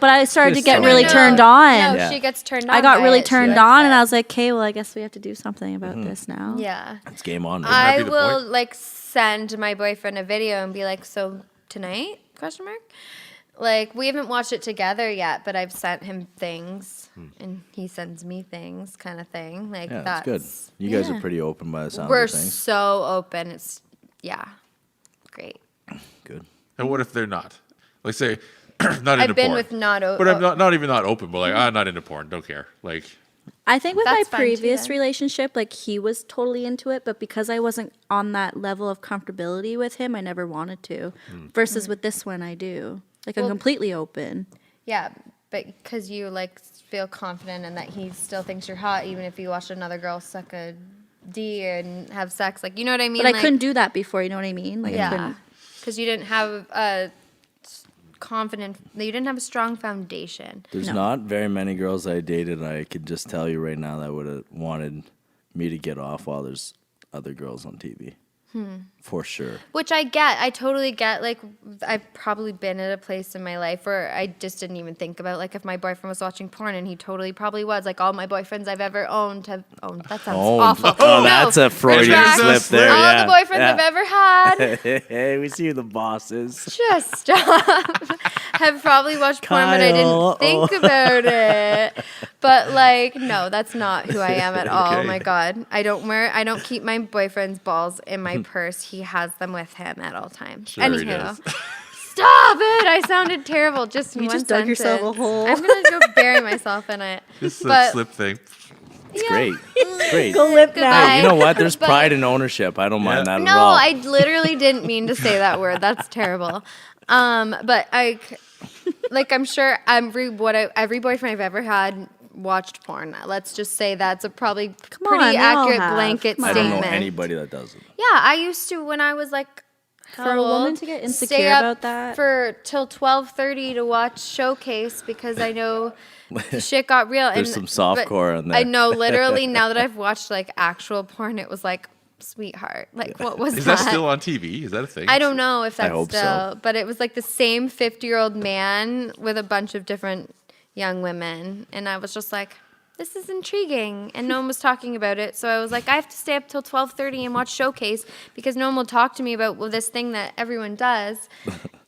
I started to get So really no, turned No, on. Yeah. she gets turned on. I got by really it. She turned likes on and it. I was like, okay, well, I guess we have to do something about Mm-hmm. this now. Yeah. It's game on. man. I be the will point. like send my boyfriend a video and be like, so tonight? Question mark. Like we haven't watched it together yet, but I've sent him things and he sends me things, kind of thing. Like Yeah, that's that's good. You guys yeah. are pretty open by the sound We're of things. so open. It's great. Good. And what if they're not? Like say, not into I've been porn. with not But I'm not even not open. But like, I'm not into porn. Don't care. Like, I think with my That's fine too, previous then. relationship, like he was totally into it, but because I wasn't on that level of comfortability with him, I never wanted to. Versus with this one, I do. Like I'm Well- completely open. Yeah, but because you like feel confident and that he still thinks you're hot, even if you watch another girl suck a D and have sex, like you know what I mean. But I Like, couldn't do that before. You know what I mean? Like I Yeah, couldn't. because you didn't have a confident. You didn't have a strong foundation. There's No. not very many girls I dated. I could just tell you right now that would have wanted me to get off while there's other girls on TV. For sure. Which I get. I totally get. Like, I've probably been at a place in my life where I just didn't even think about, like, if my boyfriend was watching porn, and he totally probably was. Like, all my boyfriends I've ever owned have owned. That sounds awful. Oh, that's a Freudian retract. slip there. All Yeah. the boyfriends I've ever had. Hey, we see who the boss is. Just stop. Have probably watched porn, but I Kyle. didn't think about it. But, like, no, that's not who I am at all. Okay. Oh my God. I don't keep my boyfriend's balls in my purse. He has them with him at all times. Sure he Anywho. does. Stop it. I sounded terrible. Just You one just dug yourself a sentence. hole. I'm going to go bury myself in it. This But- slip thing. It's great. It's great. Go live Goodbye. now. Hey, you know what? There's But- pride in ownership. I don't mind Yeah. that No, at all. I literally didn't mean to say that word. That's terrible. But I'm sure every boyfriend I've ever had watched porn. Let's just say that's a probably on, pretty they all accurate have. blanket Come I on. don't statement. know anybody that doesn't. Yeah, I used to when I was like For a woman to get stay insecure up about that. for till 12:30 to watch Showcase because I know shit got real. There's some softcore in there. I know, literally. Now that I've watched like actual porn, it was like, sweetheart, like what was Is that still on TV? Is that a thing? I don't know if that's hope so. still, but it was like the same 50-year-old man with a bunch of different young women, and I was just like, this is intriguing, and no one was talking about it. So I was like, I have to stay up till 12:30 and watch Showcase because no one will talk to me about this thing that everyone does.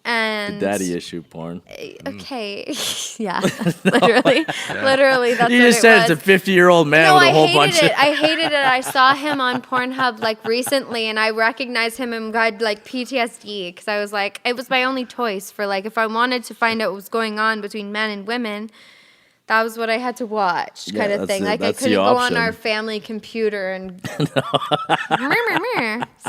And Daddy issue porn. okay, yeah, literally, that's You what just it said was. it's a 50-year-old man No, with a I whole hated bunch it. of. I hated it. I saw him on Pornhub like recently, and I recognized him and got like PTSD because I was like, it was my only choice for like if I wanted to find out what was going on between men and women. That was what I had to watch, Yeah, kind of that's thing. the- Like I that's the couldn't go on option. our family computer and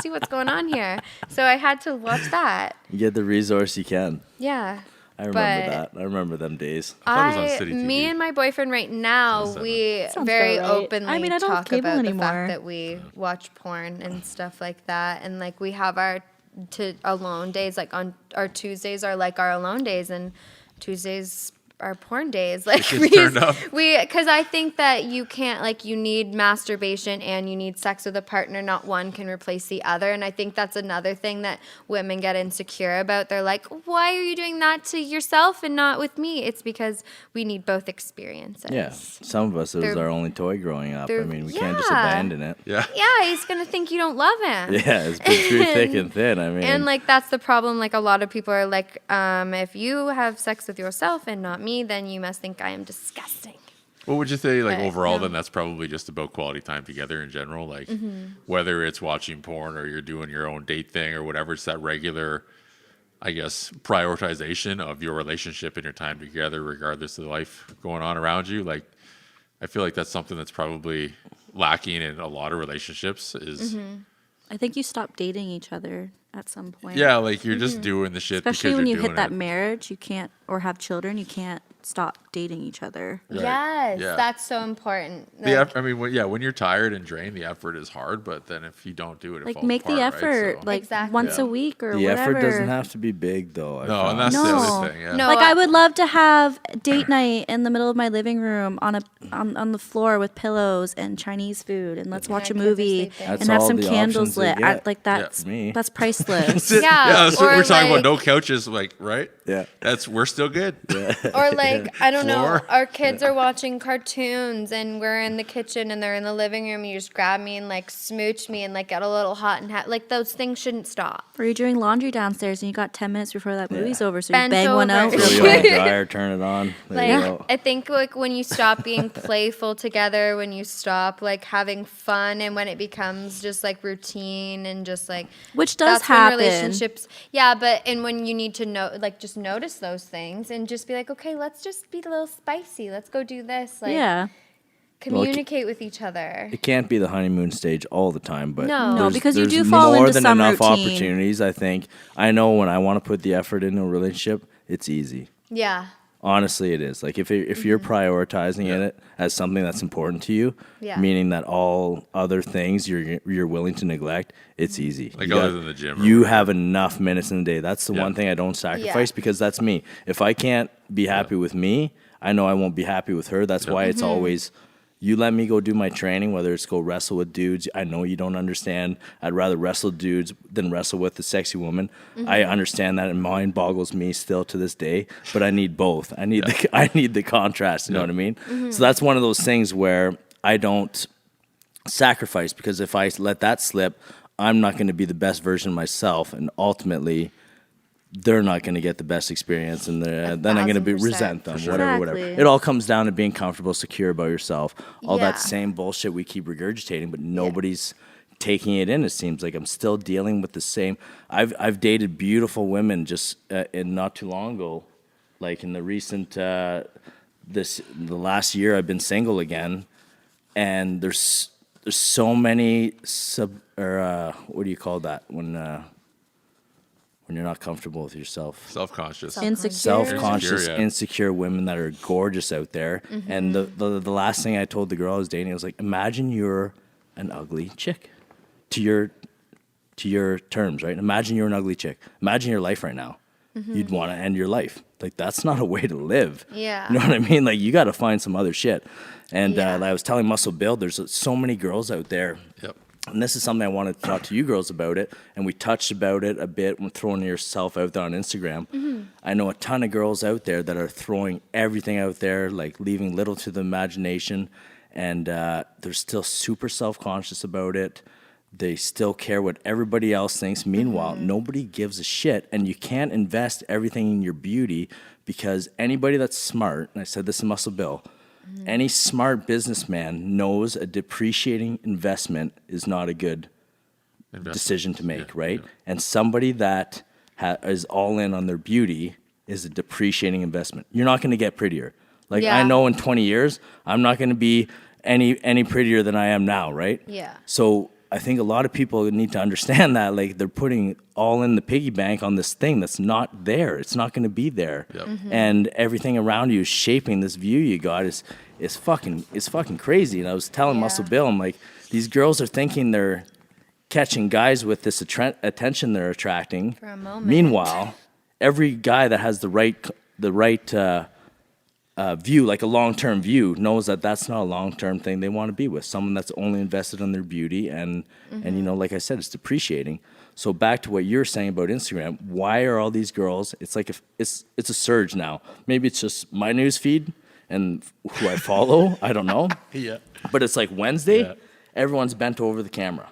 see what's going on here. So I had to watch that. You get the resource you can. Yeah. I remember But- that. I remember them days. thought it was on City Me TV. and my boyfriend right now, we Sounds very about right. openly I mean, I don't have talk cable about the anymore. fact that we watch porn and stuff like that, and like we have our alone days. Like on our Tuesdays are like our alone days, and Tuesdays are porn days. Like Just turned up. because I think that you can't, like, you need masturbation and you need sex with a partner. Not one can replace the other. And I think that's another thing that women get insecure about. They're like, why are you doing that to yourself and not with me? It's because we need both experiences. Yeah. Some of us, it was They're- our only toy growing up. I they're- mean, we can't just yeah. abandon it. Yeah. Yeah, he's going to think you don't love him. Yeah, it's been through thick and thin. I mean, And like that's the problem. Like a lot of people are like, if you have sex with yourself and not me, then you must think I am disgusting. What would you say, like, But, overall, no. then that's probably just about quality time together in general? Like, whether it's watching porn or you're doing your own date thing or whatever, it's that regular, I guess, prioritization of your relationship and your time together, regardless of the life going on around you. Like, I feel like that's something that's probably lacking in a lot of relationships is, I think you stop dating each other at some point. yeah, like, you're just doing the shit Especially because when you're you doing hit that it. marriage, you can't, or have children, you can't stop dating each other. Right. Yes, Yeah. that's so important. I mean, when you're tired and drained, the effort is hard. But then if you don't do it, it Like falls make the apart, right? effort, So- like Exactly. once Yeah. a week or the whatever. effort doesn't have to be big, though. I no, and found. that's the No. other thing. Yeah. No. Like I would love to have date night in the middle of my living room on the floor with pillows and Chinese food, and let's watch a kids are movie sleeping. That's and have all some the candles options they lit. get. Like that's Me. that's priceless. Yeah, that's what or we're talking about. like- No couches, like, right? Yeah. We're still good. Or like, I don't know, Floor. our kids are watching cartoons and we're in the kitchen and they're in the living room. You just grab me and like smooch me and like get a little hot and like those things shouldn't stop. Or you're doing laundry downstairs and you got 10 minutes before that movie's over, so Bent you bang one over. out. Throw real you quick. on the dryer, turn it on. There you Like, go. I think like when you stop being playful together, when you stop like having fun, and when it becomes just like routine and just like Which does that's when happen. relationships. Yeah, but and when you need to know, like, just notice those things and just be like, okay, let's just be a little spicy. Let's go do this. Like, Yeah. communicate with each other. It can't be the honeymoon stage all the time, but No. No, there's- because you there's do fall more into than some enough routine. opportunities. I think I know when I want to put the effort into a relationship, it's easy. Yeah. Honestly, it is. Like if you're prioritizing it as something that's important to you, Yeah. meaning that all other things you're willing to neglect, it's easy. Like You other got- than the gym or you whatever. have enough minutes in the day. That's the Yeah. one thing I don't sacrifice because that's me. If I can't be happy with me, I know I won't be happy with her. That's why it's always You let me go do my training, whether it's go wrestle with dudes. I know you don't understand. I'd rather wrestle dudes than wrestle with a sexy woman. I understand that, and mind boggles me still to this day. But I need both. I need the contrast. You know what I mean? So that's one of those things where I don't sacrifice, because if I let that slip, I'm not going to be the best version of myself, and ultimately they're not going to get the best experience, and then I'm going to resent them, whatever. Exactly. It all comes down to being comfortable, secure about yourself. All Yeah. that same bullshit we keep regurgitating, but nobody's taking it in. It seems like I'm still dealing with the same. I've dated beautiful women just in not too long ago, like in the recent the last year I've been single again, and there's so many what do you call that when you're not comfortable with yourself? Self-conscious. Self-conscious, yeah. insecure women that are gorgeous out there. And the last thing I told the girl I was dating, I was like, imagine you're an ugly chick to your terms, right? Imagine you're an ugly chick. Imagine your life right now. You'd want to end your life. Like, that's not a way to live. Yeah. You know what I mean? Like, you got to find some other shit. And Yeah. like I was telling Muscle Bill, there's so many girls out there. Yep. And this is something I wanted to talk to you girls about it. And we touched about it a bit when throwing yourself out there on Instagram. I know a ton of girls out there that are throwing everything out there, like leaving little to the imagination. And they're still super self-conscious about it. They still care what everybody else thinks. Meanwhile, nobody gives a shit. And you can't invest everything in your beauty, because anybody that's smart, and I said this in Muscle Bill, any smart businessman knows a depreciating investment is not a good decision to make, right? Yeah. And somebody that is all in on their beauty is a depreciating investment. You're not going to get prettier. Like, I know in 20 years, I'm not going to be any prettier than I am now, right? Yeah. So I think a lot of people need to understand that, like, they're putting all in the piggy bank on this thing that's not there. It's not going to be there. Yep. And everything around you is shaping this view you got is fucking crazy. And I was telling Muscle Bill, I'm like, these girls are thinking they're catching guys with this attention they're attracting. For a moment. Meanwhile, every guy that has the right view, like a long-term view, knows that that's not a long-term thing they want to be with. Someone that's only invested in their beauty, and you know, like I said, it's depreciating. So back to what you're saying about Instagram, why are all these girls? It's like it's a surge now. Maybe it's just my news feed and who I follow. I don't know. Yeah. But it's like Wednesday, everyone's bent over the camera,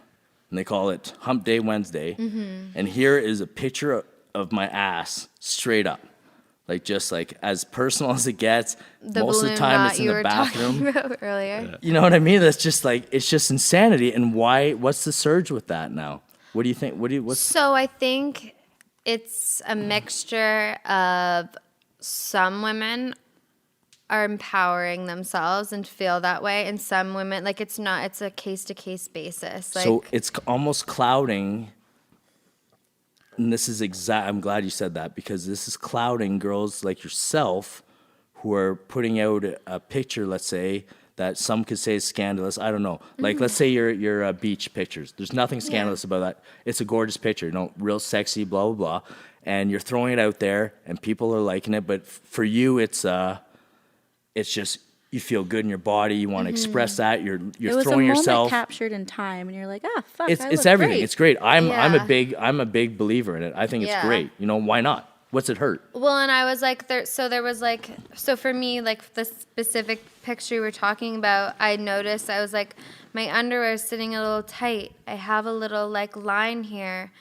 and they call it Hump Day Wednesday. And here is a picture of my ass straight up. Like, just like as personal as it gets. Most of the time it's in the bathroom. About earlier. You know what I mean? That's just like, it's just insanity. And what's the surge with that now? What do you think? So I think it's a mixture of some women are empowering themselves and feel that way, and some women, like, it's a case-to-case basis. Like, so it's almost clouding. And this is I'm glad you said that, because this is clouding girls like yourself who are putting out a picture, let's say, that some could say is scandalous. I don't know. Like, let's say your beach pictures. There's nothing scandalous about that. It's a gorgeous picture, you know, real sexy, blah, blah, blah. And you're throwing it out there, and people are liking it. But for you, it's just, you feel good in your body. You want to express that. You're throwing yourself. It was a moment captured in time, and you're like, fuck, It's everything. Great. It's great. I'm a big believer in it. I think it's great. You know, why not? What's it hurt? well, and I was like, so for me, like, the specific picture you were talking about, I noticed, I was like, my underwear is sitting a little tight. I have a little, like, line here.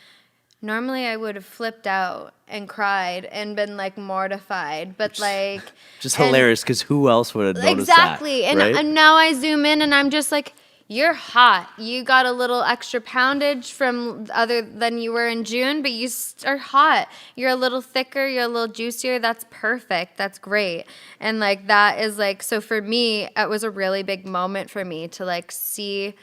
Normally I would have flipped out and cried and been, like, mortified, but, like... Just hilarious, because who else would have noticed exactly. that? Exactly. Right? And now I zoom in and I'm just like, you're hot. You got a little extra poundage from other than you were in June, but you are hot. You're a little thicker. You're a little juicier. That's perfect. That's great. And, like, that is, like, so for me, it was a really big moment for me to, like, see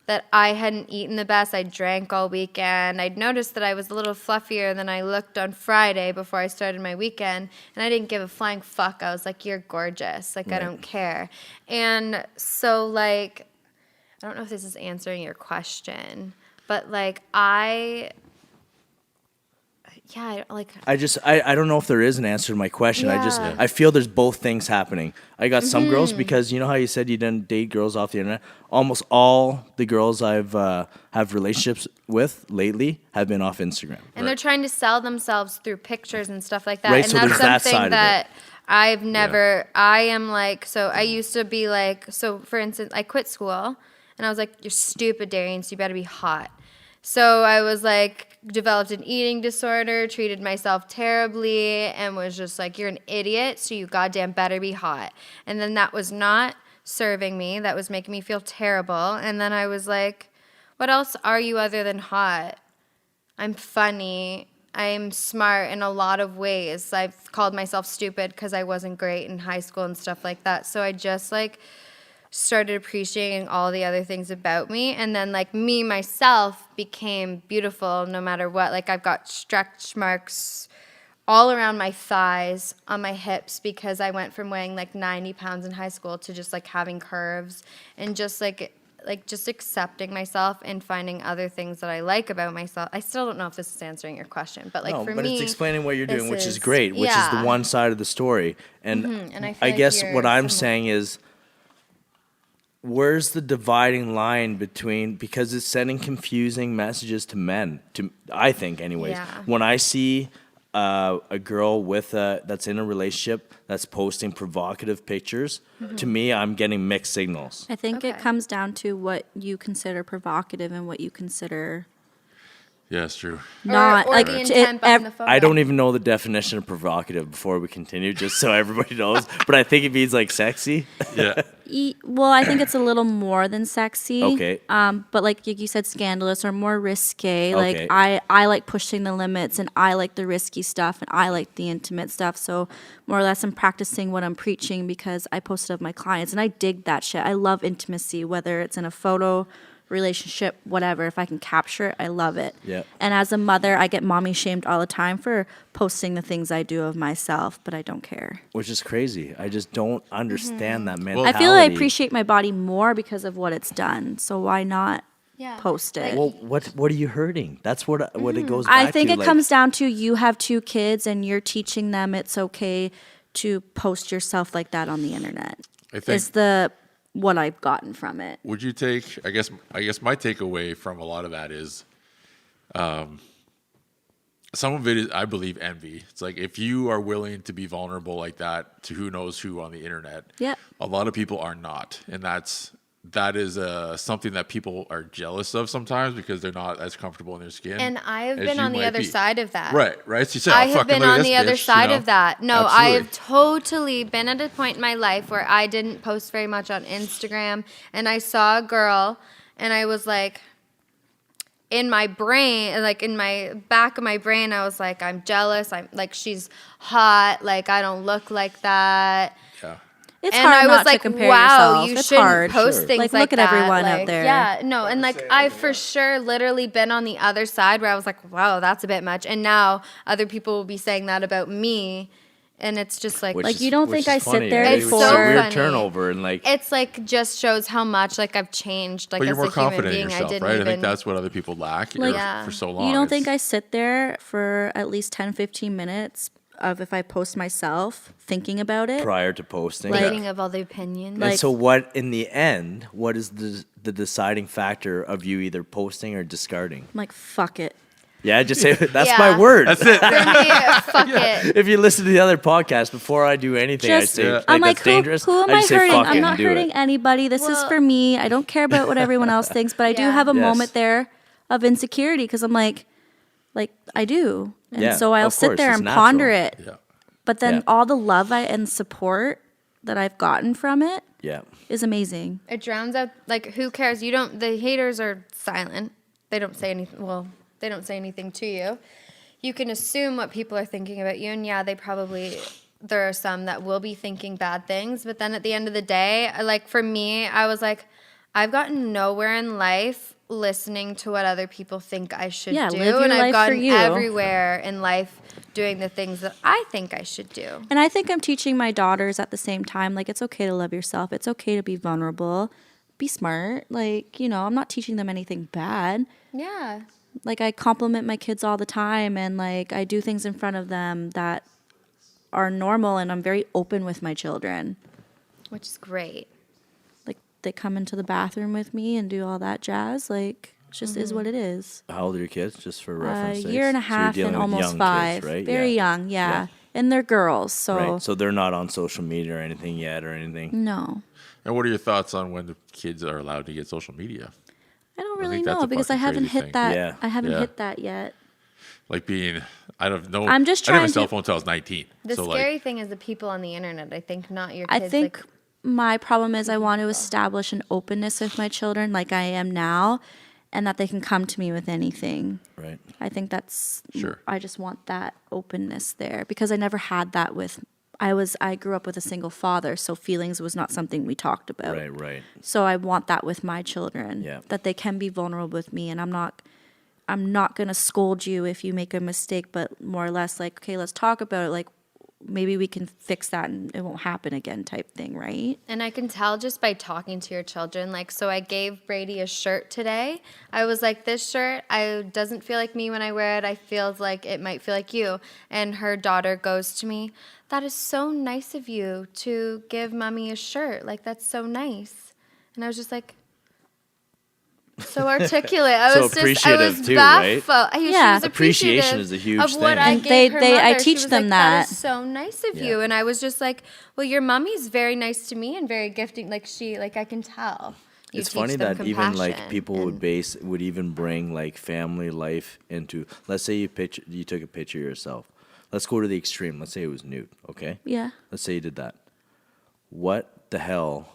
that I hadn't eaten the best. I drank all weekend. I'd noticed that I was a little fluffier than I looked on Friday before I started my weekend, and I didn't give a flying fuck. I was like, you're gorgeous. Like, I don't care. And so, like, I don't know if this is answering your question, but, like, I I don't know if there is an answer to my question. Yeah. I feel there's both things happening. I got some girls, because you know how you said you didn't date girls off the internet? Almost all the girls I've have relationships with lately have been off Instagram. And they're trying to sell themselves through pictures and stuff like that. Right, And so that's there's that something side of that I've never, I am like, so I used to be like, so for instance, I quit school and I was like, you're stupid, Darian, so you better be hot. So I was like, developed an eating disorder, treated myself terribly, and was just like, you're an idiot, so you goddamn better be hot. And then that was not serving me. That was making me feel terrible. And then I was like, what else are you other than hot? I'm funny. I'm smart in a lot of ways. I've called myself stupid because I wasn't great in high school and stuff like that. So I just like started appreciating all the other things about me, and then like me myself became beautiful no matter what. Like I've got stretch marks all around my thighs, on my hips, because I went from weighing like 90 pounds in high school to just like having curves, and just like just accepting myself and finding other things that I like about myself. I still don't know if this is answering your question, but like for but me, it's explaining what you're doing, which is is- great, which is the yeah. one side of the story. And, And I feel I like guess you're what I'm similar. saying is, where's the dividing line between, because it's sending confusing messages to men, I think anyways. Yeah. When I see a girl that's in a relationship that's posting provocative pictures, to me, I'm getting mixed signals. I think it Okay. comes down to what you consider provocative and what you consider Yeah, it's true. not or like the it- intent behind the photo. I don't even know the definition of provocative before we continue, just so everybody knows. But I think it means like sexy. Yeah. Well, I think it's a little more than sexy. Okay. But like you said, scandalous or more risque. Okay. Like I like pushing the limits, and I like the risky stuff, and I like the intimate stuff. So more or less, I'm practicing what I'm preaching because I post it of my clients, and I dig that shit. I love intimacy, whether it's in a photo, relationship, whatever. If I can capture it, I love it. Yeah. And as a mother, I get mommy shamed all the time for posting the things I do of myself, but I don't care. Which is crazy. I just don't understand that mentality. I feel I appreciate my body more because of what it's done. So why not Yeah. post it? Well, what are you hurting? That's what it goes back to. I think it like, comes down to you have 2 kids and you're teaching them it's okay to post yourself like that on the internet. I think. Is the what I've gotten from it. Would you take? I guess my takeaway from a lot of that is, some of it is, I believe, envy. It's like if you are willing to be vulnerable like that to who knows who on the internet, Yep. a lot of people are not, and that is something that people are jealous of sometimes because they're not as comfortable in their skin. And I have as been you on the might other be. side of that. Right. So you say, I oh, have fucking been look at on this the other bitch, side you know? of that. No, I Absolutely. have totally been at a point in my life where I didn't post very much on Instagram, and I saw a girl, and I was like, in my brain, like in my back of my brain, I was like, I'm jealous. I'm like, she's hot. Like, I don't look like that. Yeah. It's And hard I was not like, to compare wow, yourself. you It's shouldn't hard. post Sure. things Like, like look at that. everyone out Like, there. Yeah, no, and like I for sure literally been on the other side where I was like, wow, that's a bit much. And now other people will be saying that about me, and it's just like, which Like, is- you don't which think is I sit funny, there right? It's It's so a weird funny. turnover, and like it's like just shows how much like I've changed. Like But you're as more a human confident being, in I yourself, didn't right? even. I think that's what other people lack Like, for so long. You don't think It's- I sit there for at least 10, 15 minutes of if I post myself thinking about it? prior to posting. Like- thinking of all the opinions. And so what, in the end, what is the deciding factor of you either posting or discarding? I'm like, fuck it. Yeah, just say, that's Yeah. my word. That's it. For me, fuck it. If you listen to the other podcast, before I do anything, I Just, say, Yeah. I'm like, that's dangerous. who am I I just say, hurting? fuck it I'm and not do hurting it. anybody. This is Well- for me. I don't care about what everyone else thinks, but I do Yeah. have a Yes. moment there of insecurity because I'm like I do. And Yeah, so I'll of sit course, there it's and ponder natural. it. Yeah. But then Yeah. all the love and support that I've gotten from it Yeah. is amazing. It drowns out. Like, who cares? You don't. The haters are silent. They don't say anything. Well, they don't say anything to you. You can assume what people are thinking about you, and yeah, they probably. There are some that will be thinking bad things, but then at the end of the day, like for me, I was like, I've gotten nowhere in life listening to what other people think I should Yeah, do, live your and I've life for gotten you. everywhere in life doing the things that I think I should do. And I think I'm teaching my daughters at the same time, like, it's okay to love yourself. It's okay to be vulnerable. Be smart. Like, I'm not teaching them anything bad. Yeah. Like, I compliment my kids all the time, and like I do things in front of them that are normal, and I'm very open with my children. Which is great. Like, they come into the bathroom with me and do all that jazz. Like, it just is what it is. How old are your kids, just for A reference? year and a half and almost 5. Right? Very young, yeah. And they're girls, so Right. So they're not on social media or anything yet or anything. no. And what are your thoughts on when the kids are allowed to get social media? I don't I really think that's know a because I fucking haven't crazy hit thing. that. Yeah. I haven't Yeah. hit that yet. Like being, I don't know. I'm just I didn't have trying a cell to- phone until I was 19. The so scary like, thing is the people on the internet. I think not your I kids. think like, my problem is I want to establish an openness with my children like I am now, and that they can come to me with anything. Right. I think that's Sure. I just want that openness there because I never had that with I grew up with a single father, so feelings was not something we talked about. Right. Right. So I want that with my children. Yeah. That they can be vulnerable with me, and I'm not going to scold you if you make a mistake, but more or less like, okay, let's talk about it, like maybe we can fix that and it won't happen again type thing, right? and I can tell just by talking to your children. Like, so I gave Brady a shirt today. I was like, this shirt, doesn't feel like me when I wear it. I feel like it might feel like you. And her daughter goes to me, that is so nice of you to give mommy a shirt. Like, that's so nice. And I was just like, so articulate. I So was appreciative too, right? baffled. Yeah. She was Appreciation appreciative is a huge of what thing. I And gave her I mother. She teach was them like, that. is so nice of Yeah. you. And I was just like, well, your mommy's very nice to me and very gifting. Like, I can tell. You It's teach funny them that even like compassion people and- would even bring like family life into. Let's say you took a picture of yourself. Let's go to the extreme. Let's say it was nude. Okay. Yeah. Let's say you did that. What the hell?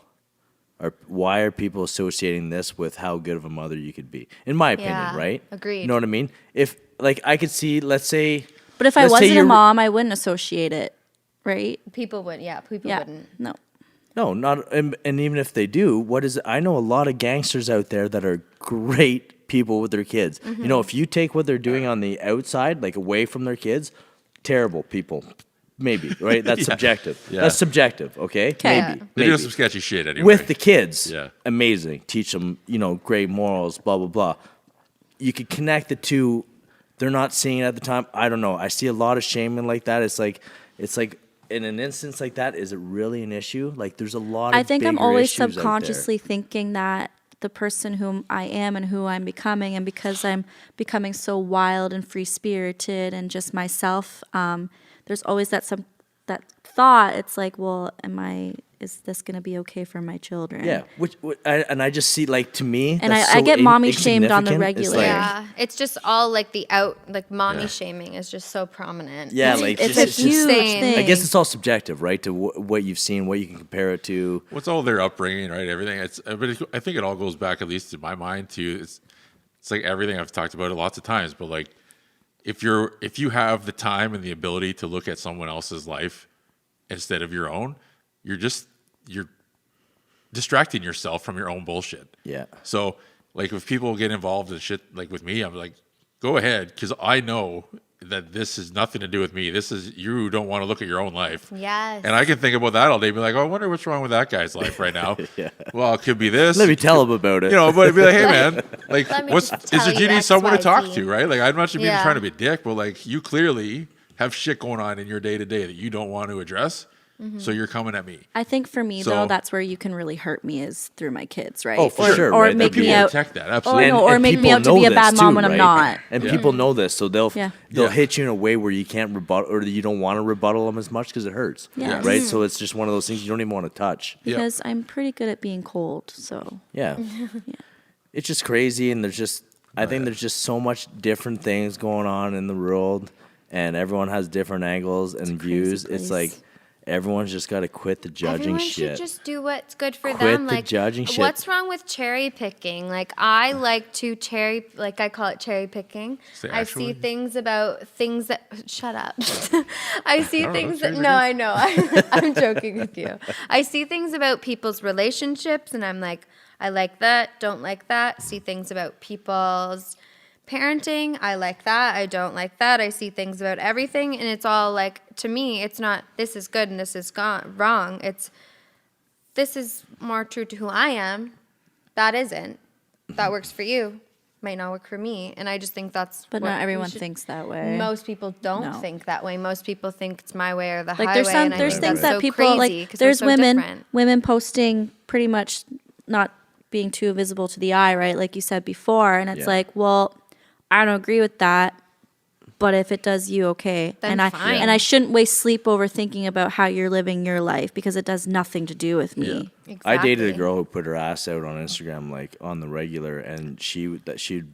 Why are people associating this with how good of a mother you could be? In my opinion, Yeah, right? agreed. You know what I mean? If like I could see, let's say, But if I let's say wasn't a you're- mom, I wouldn't associate it, right? People would, people Yeah. wouldn't. No. No, not and even if they do, what is? I know a lot of gangsters out there that are great people with their kids. Mm-hmm. You know, if you take what they're doing on the outside, like away from their kids, terrible people. Maybe, right? That's subjective. Yeah. That's subjective, okay? 'Kay. Maybe. they do maybe. some sketchy shit anyway. With the kids, Yeah. amazing. Teach them, great morals, blah, blah, blah. You could connect the two. They're not seeing it at the time. I don't know. I see a lot of shaming like that. It's like in an instance like that, is it really an issue? Like there's a lot of I think I'm bigger always issues out there. subconsciously thinking that the person whom I am and who I'm becoming, and because I'm becoming so wild and free spirited and just myself, there's always that thought. It's like, well, is this going to be okay for my children? Yeah, I just see like to me, And that's I so get mommy shamed on the insignificant. It's regular. like- Yeah, it's just all like mommy shaming is just so prominent. Yeah, like It's just, a it's huge just, thing. I guess it's all subjective, right? To what you've seen, what you can compare it to. What's all their upbringing, right? Everything. I think it all goes back, at least in my mind, to it's like everything I've talked about it lots of times. But like, if you have the time and the ability to look at someone else's life instead of your own, you're distracting yourself from your own bullshit. Yeah. So like, if people get involved in shit like with me, I'm like, go ahead, because I know that this has nothing to do with me. This is you don't want to look at your own life. Yes. And I can think about that all day, be like, oh, I wonder what's wrong with that guy's life right now. Yeah. Well, it could be this. Let me tell them about it. But it'd be like, hey man, like, Let me is tell it you you need someone to talk XYZ. to, right? Like, I'm not just Yeah. trying to be a dick, but like, you clearly have shit going on in your day to day that you don't want to address. So you're coming at me. I think for me So- though, that's where you can really hurt me is through my kids, right? Oh, for sure, Or right? make People me out. Protect that, Oh, absolutely. no, or make me people out to know be a this bad too, mom when I'm right? not. And Yeah. people know this, so they'll Yeah. hit you in a way where you can't rebuttal, or you don't want to rebuttal them as much because it hurts. Yes. Right. So it's just one of those things you don't even want to touch. Yeah. Because I'm pretty good at being cold, so Yeah. It's just crazy, and I think there's just so much different things going on in the world, and everyone has different angles and crazy views. It's place. like everyone's just got to quit the judging Everyone shit. should just do what's good for Quit them. the Like, judging shit. what's wrong with cherry picking? Like, I like to I call it cherry picking. Say I actually? see things that. Shut up. I see don't know, things cherry that. No, I know. I'm joking with you. I see things about people's relationships, and I'm like, I like that. Don't like that. See things about people's parenting, I like that, I don't like that. I see things about everything, and it's all like, to me, it's not this is good and this is wrong. It's this is more true to who I am. That isn't. That works for you. might not work for me. And I just think that's But what not we everyone should- thinks that way. Most people don't No. think that way. Most people think it's my way or the Like highway. there's and I there's think things that's that so people crazy like 'cause we're there's so women different. posting pretty much not being too visible to the eye, right? Like you said before, and it's Yeah. like, well, I don't agree with that, but if it does you, okay. Then and fine. I shouldn't waste sleep over thinking about how you're living your life because it does nothing to do with me. Exactly. I dated a girl who put her ass out on Instagram like on the regular, and she'd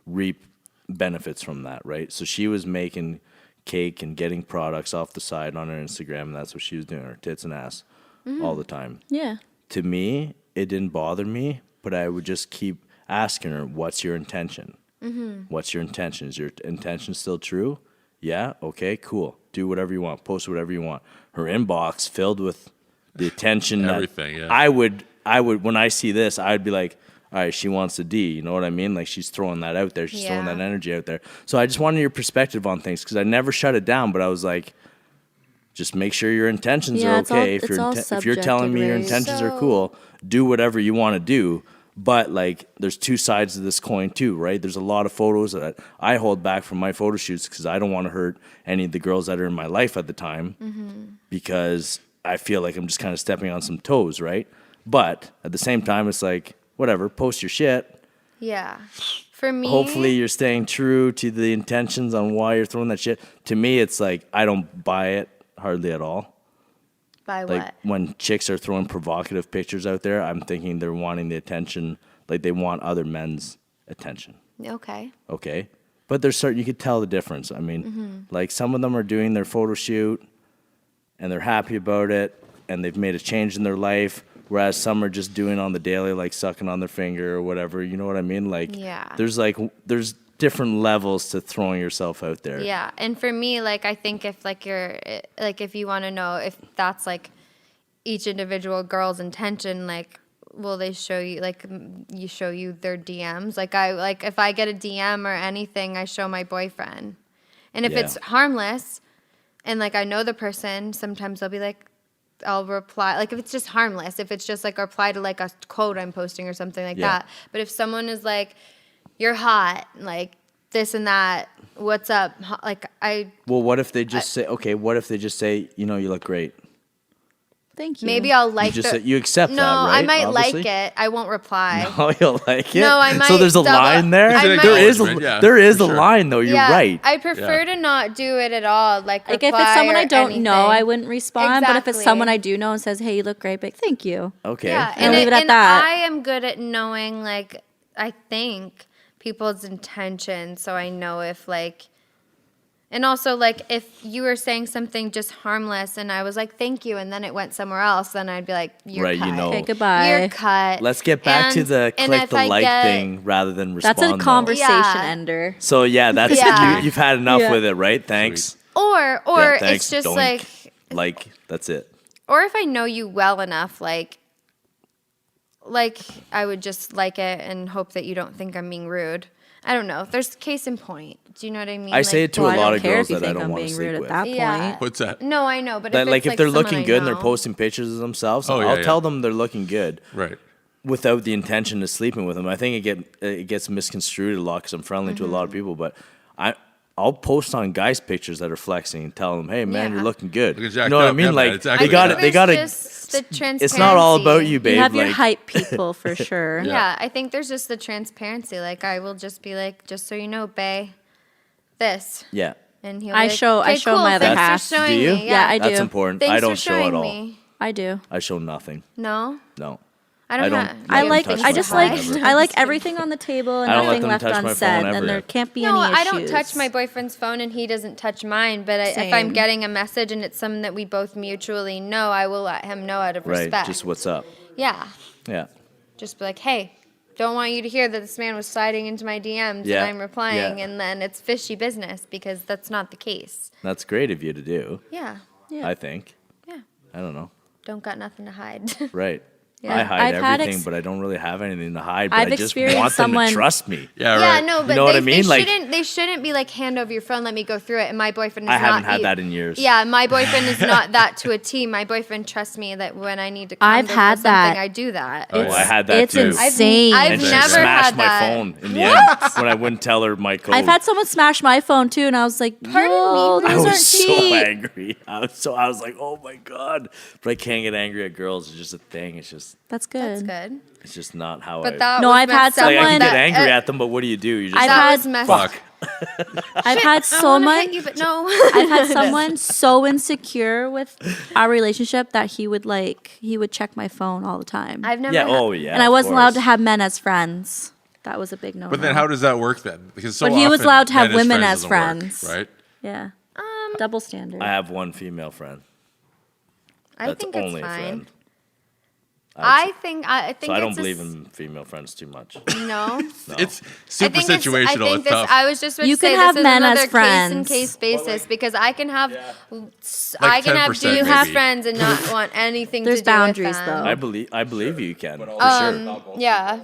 reap benefits from that, right? So she was making cake and getting products off the side on her Instagram, and that's what she was doing, her tits and ass all the time. Yeah. To me, it didn't bother me, but I would just keep asking her, "What's your intention? What's your intention? Is your intention still true? Yeah, okay, cool. Do whatever you want. Post whatever you want." Her inbox filled with the attention that Everything, yeah. I would when I see this, I'd be like, all right, she wants a D. You know what I mean? Like she's throwing that out there. She's throwing Yeah. that energy out there. So I just wanted your perspective on things because I never shut it down, but I was like, just make sure your intentions Yeah, are it's all- okay. it's all If you're telling me your subjective, right? intentions are So- cool, do whatever you want to do. But like, there's two sides of this coin too, right? There's a lot of photos that I hold back from my photo shoots because I don't want to hurt any of the girls that are in my life at the time because I feel like I'm just kind of stepping on some toes, right? But at the same time, it's like, whatever, post your shit. Yeah. For me, Hopefully you're staying true to the intentions on why you're throwing that shit. To me, it's like, I don't buy it hardly at all. by Like what? when chicks are throwing provocative pictures out there, I'm thinking they're wanting the attention, like they want other men's attention. Okay. Okay, but there's certain you could tell the difference. I mean, like some of them are doing their photo shoot and they're happy about it and they've made a change in their life, whereas some are just doing on the daily, like sucking on their finger or whatever. You know what I mean? Like, Yeah. there's different levels to throwing yourself out there. Yeah, and for me, like I think if like you're like if you want to know if that's like each individual girl's intention, like will they show you like you show you their DMs? Like if I get a DM or anything, I show my boyfriend, and if Yeah. it's harmless, and like I know the person, sometimes I'll be like. I'll reply like if it's just harmless, if it's just like a reply to like a quote I'm posting or something like Yeah. that. But if someone is like, "You're hot," like this and that, what's up? Like Well, what if they just say, okay, what if they just say, you know, you look great? Thank you. maybe I'll like You accept no, that, right? I might Obviously? like it. I won't reply. Oh, you'll like it? No, I So might there's a double- line there? I It's an might- acknowledgement, There is for a sure. line, though. You're Yeah, right. I prefer to not do it at all. Like Like if reply it's someone or I don't know, anything. I wouldn't respond. But if it's Exactly. someone I do know and says, "Hey, you look great," but thank you. Okay. Yeah, And leave it at and that. I am good at knowing, like, I think people's intentions, so I know if, like, and also, like, if you were saying something just harmless and I was like, thank you, and then it went somewhere else, then I'd be like, you're Right, cut. you know. Okay, goodbye. You're cut. Let's get back to And- the and click if the I like get- thing rather than respond. That's a though. conversation Yeah. ender. So, yeah, that's Yeah. you've had enough Yeah. with it, right? Thanks. Or Yeah, thanks. it's just Doink. Like, that's it. or if I know you well enough, like I would just like it and hope that you don't think I'm being rude. I don't know. There's case in point. Do you know what I mean? I say it to Well, a I lot don't of care girls if you that I think don't I'm want to being sleep rude at with. that Yeah. point. What's that? No, I know, but That, like, it's if they're someone looking I good and they're know. posting pictures of themselves, Oh, yeah, I'll yeah. tell them they're looking good. Right. Without the intention of sleeping with them. I think it gets misconstrued a lot because I'm friendly to a lot of Mm-hmm. people, but I'll post on guys' pictures that are flexing and tell them, "Hey, man, Yeah. you're looking good." Looking You jacked know what I up. mean? Yeah, man, Like exactly. they got it. I They think got there's it. just the It's not all about transparency. you, babe. You have your like, hype people for sure. Yeah, I think there's just the transparency. Like I will just be like, just so you know, bae, this, yeah, and he'll. I be like, show- I "Okay, show cool, my other thanks half. For showing Do you? Me. Yeah, I do. that's important. Thanks I don't for show showing at all. Me. I do. I show nothing. No, No. I don't. I don't have, let I them like. touch I my just phone like. ever. I like everything on the table and I don't let nothing them left touch my unsaid. phone ever. And there can't be No, any issues. I don't touch my boyfriend's phone and he doesn't touch mine. But if I'm Same. getting a message and it's something that we both mutually know, I will let him know out of Right. respect. Just what's up. Yeah. Yeah. Just be like, hey, don't want you to hear that this man was sliding into my DMs Yeah, and I'm replying, yeah. and then it's fishy business because that's not the case. That's great of you to do. Yeah. Yeah. I think. Yeah. I don't know. Don't got nothing to hide. Right. I hide I've had everything, but I don't really have anything to hide. But I've I just experienced want them someone- to trust me. Yeah, Yeah, right. no, but You know what I mean? they Like- shouldn't be like, hand over your phone, let me go through it. And my boyfriend is I not. haven't had that in years. Yeah, my boyfriend is not that to a T. My boyfriend trusts me that when I need to come I've to had something, that. I do that. Oh, Oh, I had that It's too. insane. I've And she never smashed had my that. phone in the end when I wouldn't tell her my code. I've had someone smash my phone too, and I was like, Pardon "No, me? I those aren't was so cheap." angry. I was like, oh my god. But I can't get angry at girls. It's just a thing. It's just That's good. That's good. it's just not how But I. that No, was I've had messed up. like I someone can get That- angry at them, but what do? You just I've That had was messed Fuck. I've had I so wanna much. hit you, but no. I've had someone so insecure with our relationship that he would check my phone all the time. I've never. yeah. had- Oh yeah. and I of wasn't allowed to course. have men as friends. That was a big no. But then how does that work then? Because so But he was often allowed to have men women as doesn't work, friends. right? Yeah. Double standard. I have one female friend. I That's think it's only a fine. friend. I think So I don't it's a believe s- in female friends too much. No. No. It's I super think it's- situational. I think It's tough. I was just about You to say can have this is men as another friends. case in case basis because I can have Like I can have 10% dudes maybe. friends and not want anything There's to do boundaries, with them. though. I believe you can for sure. Yeah.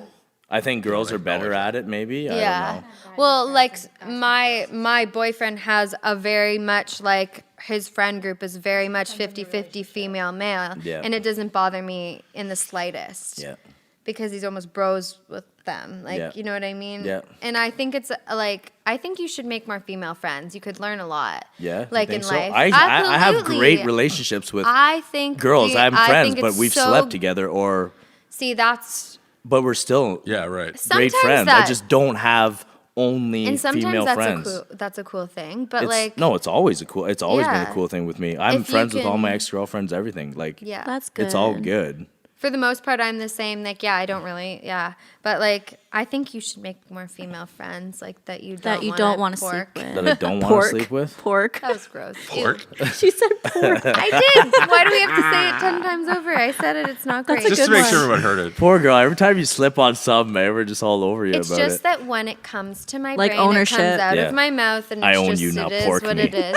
I think girls are better at it. Maybe I Yeah. don't know. Well, like my boyfriend has a very much like his friend group is very much 50-50 female male Yeah. and it doesn't bother me in the slightest. Yeah. Because he's almost bros with them. Like, Yeah. you know what I mean? Yeah. And I think it's like I think you should make more female friends. You could learn a lot. Yeah. you Like think in so? life. I have Absolutely. great relationships with I think girls. I'm I friends, think but it's we've so- slept together, See, that's but we're still Yeah, right. great sometimes friends. I that- just don't have only and sometimes female that's friends. that's a cool thing. But It's, like no, it's always been Yeah. a cool thing with me. I'm If you friends with all my can- ex-girlfriends, everything. Like yeah. That's good. it's all good. For the most part, I'm the same. Like, yeah, I don't really, yeah. But like, I think you should make more female friends, like that you don't want to sleep pork. with. That I don't want to Pork. sleep with. Pork. That was gross. Ew. Pork. She said pork. I did. Why do we have to say it 10 times over? I said it. It's not great. That's a Just to good make one. sure everyone heard it. Poor girl. Every time you slip on something, we're just all over you It's about just it. that when it comes to my Like brain, ownership. it comes out Yeah. of my mouth, and I it's own just you now, it is pork what me. it is.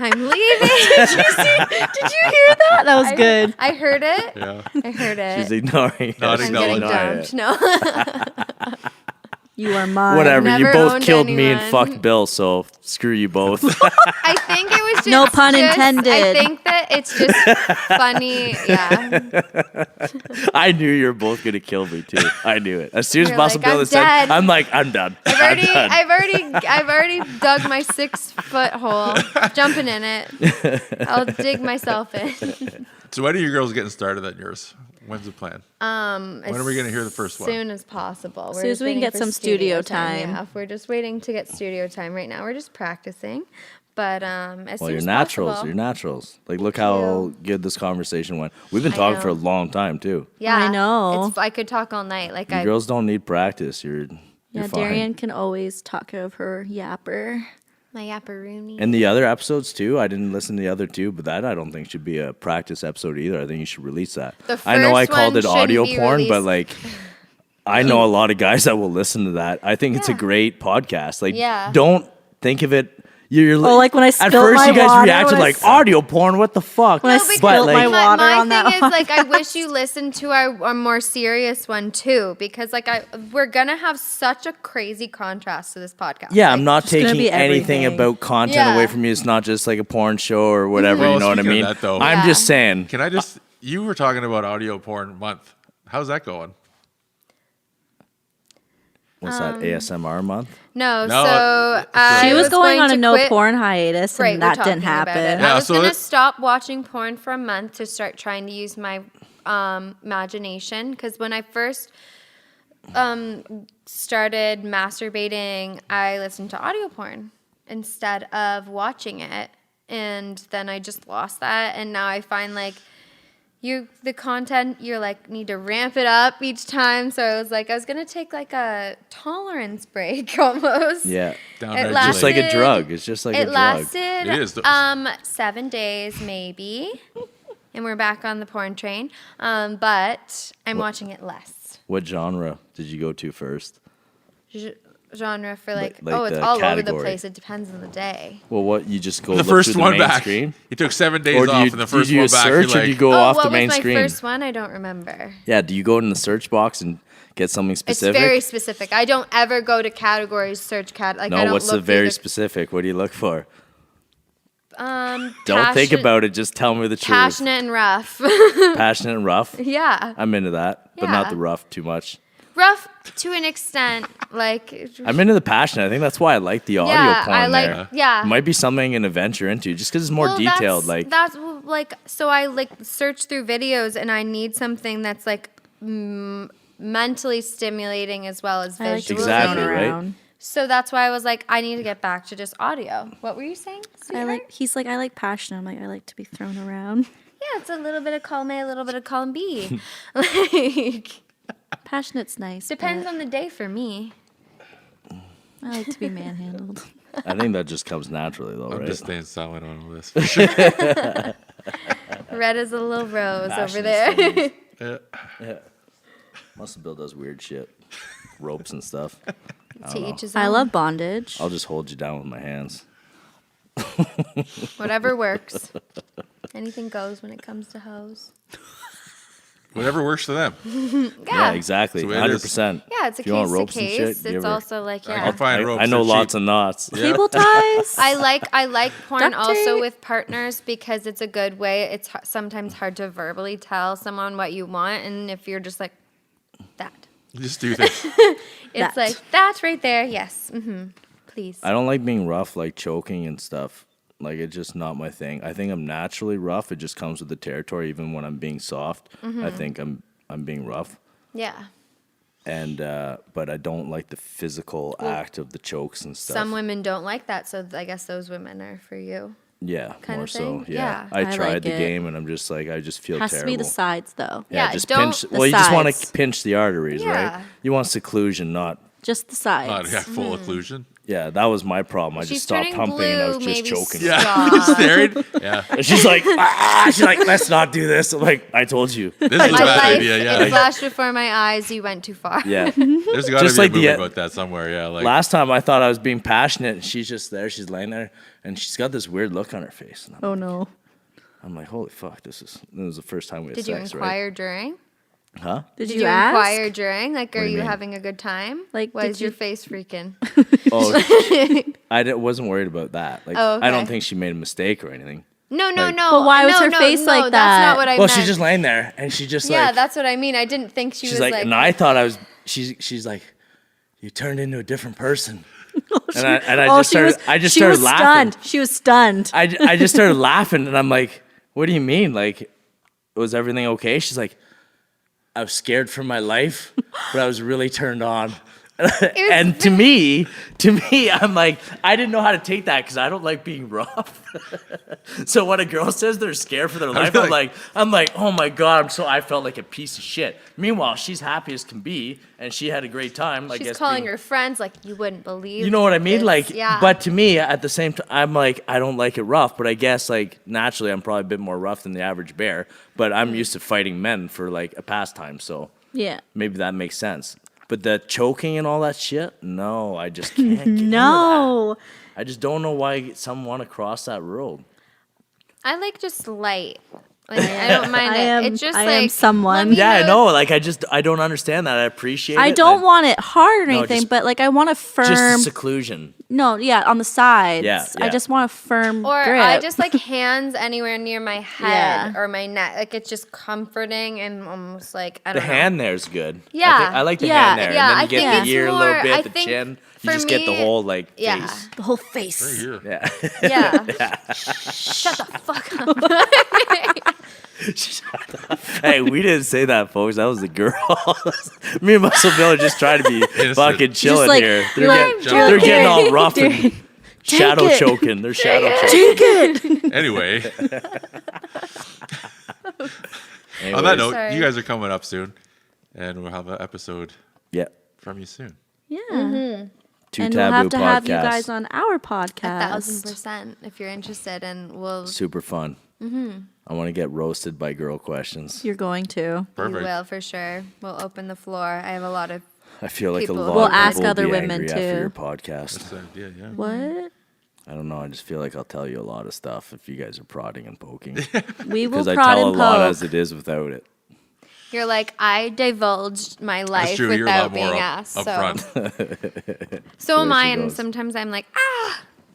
I'm leaving. Did you hear that? That was good. I heard it. Yeah. I heard it. She's ignoring Not it. I'm getting acknowledged. dumped. No. You are mine. Whatever. You Never both owned killed me and anyone. fucked Bill, so screw you both. I think it was just No pun I intended. think that it's just funny. Yeah. I knew you were both gonna kill me too. I knew it. As soon as You're Muscle like, Bill "I'm said, dead." I'm like, I'm done. I'm done. I've already dug my 6-foot hole, jumping in it. I'll dig myself in. So when are you girls getting started on yours? When's the plan? When are we gonna hear the first one? As soon as possible. As soon as we can get some studio time. Yeah, we're just waiting to get studio time right now. We're just practicing. But as Well, soon you're as naturals. possible. You're naturals. Like, look how you. good this conversation went. We've been I talking know. for a long time too. Yeah, I know. I could talk all night. Like You girls don't need practice. You're Yeah, fine. Darian can always talk of her yapper. my yapperoony. And the other episodes too. I didn't listen to the other two, but that I don't think should be a practice episode either. I think you should release that. The I know I first called one it audio shouldn't be porn, but released. like, I know a lot of guys that will listen to that. I think it's a Yeah. great podcast. Like, Yeah. don't think of it. You're Oh, like when I at spilled first my you guys water, reacted when I like s- audio porn. What the fuck? When I No, because spilled like- my water my on thing that is one. like I wish you listened to our more serious one too, because like we're gonna have such a crazy contrast to this podcast. Yeah, Like, I'm not It's gonna taking be anything everything. about content Yeah. away from you. It's not just like a porn show or whatever. Well, You know what I speaking of mean? that, though- I'm Yeah. just saying. Can I just? You were talking about audio porn month. How's that going? What's that? ASMR month? No, No, so it's I She was going on to a no quit- porn hiatus, Right, and we're that didn't talking about it. happen. Yeah, I was so gonna it- stop watching porn for a month to start trying to use my imagination, because when I first started masturbating, I listened to audio porn instead of watching it, and then I just lost that, and now I find like the content, you're like need to ramp it up each time. So I was gonna take like a tolerance break almost. Yeah. Down It regulate. Just like a lasted- drug. It's just like a It drug. lasted It is. 7 days maybe, and we're back on the porn train. But I'm watching it less. What genre did you go to first? genre for like Like it's the all over the category. place. It depends on the day. Well, what you just go The look first through one the main back. screen? He took 7 days Or do off, you, and the do you first do one a back, search you're or do you like, go Oh, off what the was main my screen? first one? I don't remember. Yeah, do you go in the search box and get something specific? It's very specific. I don't ever go to categories, search like I No, don't what's look the very through specific? What do you look for? the, Don't think about it. Just tell me the truth. passionate and rough. Passionate and rough. Yeah. I'm into that, but not Yeah. the rough too much. Rough to an extent. Like I'm into the passionate. I think that's why I like the audio yeah, porn I like there. yeah. It might be something an adventure into, just because it's more Well, detailed. That's like so I like search through videos and I need something that's like mentally stimulating as well as I like to visually. be Exactly, thrown right? around. So that's why I was like, I need to get back to just audio. What were you saying? He's like, I like passion. I'm like, I like to be thrown around. Yeah, it's a little bit of column A, a little bit of column B. Like Passionate's nice. depends but on the day for me. I like to be manhandled. I think that just comes naturally, though, I'm right? just staying silent on all this. Red as a little rose over Passionate's there. Yeah. Muscle Bill does weird shit, ropes and stuff. To each his I own. love bondage. I'll just hold you down with my hands. Whatever works. Anything goes when it comes to hoes. Whatever works for them. Yeah, exactly. That's the way it is. 100%. Yeah, it's a If you want case to ropes and case. shit, It's give her- also like I'll find ropes. I know They're lots cheap. of knots. Cable ties. I like porn Duct also tape. with partners because it's a good way. It's sometimes hard to verbally tell someone what you want, and if you're just like that, Just do things. it's That. like that right there. Yes, please. I don't like being rough, like choking and stuff. Like, it's just not my thing. I think I'm naturally rough. It just comes with the territory. Even when I'm being soft, I think I'm being rough. Yeah. And but I don't like the physical act of the chokes and stuff. Some women don't like that, so I guess those women are for you. Yeah, kind more of so. thing? Yeah. Yeah. I I tried like the it. game, and I'm just like, I just feel Has terrible. to be the sides though. Yeah, just don't- pinch. The Well, you just want sides. to pinch the arteries, Yeah. right? You want seclusion, not. Just the sides. God, yeah, full occlusion. Yeah, that was my problem. I She's just stopped turning pumping, blue, and I was just maybe choking. Yeah. stop. Staring. Yeah. And she's like, she's like, let's not do this. I'm like, I told you. This is a My bad life, idea. it Yeah. flashed before my eyes. You went too far. Yeah. There's got to Just be like a movie the- about that somewhere. Yeah. Like Last time I thought I was being passionate, and she's just there. She's laying there, and she's got this weird look on her face. And Oh no. I'm like, holy fuck, this was the first time we had Did you sex, inquire during? right? Huh? Did Did you you ask? inquire during? Like, are do you you mean? having a good time? Like, why did is your you- face freaking? Oh, wasn't worried about that. Like, Oh, I don't okay. think she made a mistake or anything. No, no, Like- no. But why was no, her no, face no, like That's not that? what I Well, meant. she's just laying there, and she just yeah, like, that's what I mean. I didn't think she she's was like, like. and I thought I was. She's like, you turned into a different person. And I just started. I just she started was laughing. stunned. She was stunned. I just started laughing, and I'm like, what do you mean? Like, was everything okay? She's like, I was scared for my life, but I was really turned on. And to me, I'm like, I didn't know how to take that because I don't like being rough. So when a girl says they're scared for their life, I'm like, oh my god, I felt like a piece of shit. Meanwhile, she's happy as can be, and she had a great time. I She's guess calling being- her friends like you wouldn't believe. You know what I mean? this." Like, yeah. but to me, at the same time, I'm like, I don't like it rough, but I guess like naturally, I'm probably a bit more rough than the average bear. But I'm used to fighting men for like a pastime, so Yeah. maybe that makes sense. But the choking and all that shit, no, I just can't get into No. that. I just don't know why some want to cross that road. I like just light. Like, I don't mind I it. am- It's just I like am someone. let me Yeah, I know. Like, I don't understand that. I appreciate it. I don't want it hard or No, anything, just- but like I want a firm. just seclusion. No, yeah, on the sides. Yeah, I yeah. just want a firm Or grip. I just like hands anywhere near my head Yeah. or my neck. Like it's just comforting and almost like I The don't know. hand there's good. Yeah. I like the Yeah, hand there. yeah, And then I you get think the it's ear a more- little bit, I the think chin. You for just get the me- whole like Yeah. face. the whole right face. here. Yeah. Yeah. Shut the fuck up. Hey, we didn't say that, folks. That was the girl. Me and Muscle Bill are just trying to be fucking chilling like- here. you're like, They're "Take getting it." all rough and shadow it. choking. They're shadow choking. Take it. Anyway, on Anyways, that note, Sorry. you guys are coming up soon, and we'll have an episode yeah. from you soon. Yeah. 2 And Taboo we'll have to podcast. have you guys on our podcast. 1,000% if you're interested, and we'll Super fun. I want to get roasted by girl questions. You're going to. we Perfect. will for sure. We'll open the floor. I have a lot of I feel like People a lot will of ask people will other be women, angry after too. your podcast. That's the idea, yeah. What? I don't know. I just feel like I'll tell you a lot of stuff if you guys are prodding and poking. We will Because I prod tell a and lot poke. as it is without it. You're like, I divulged my That's life true. You're a lot without more being up asked. front. So am There I, she and goes. sometimes I'm like,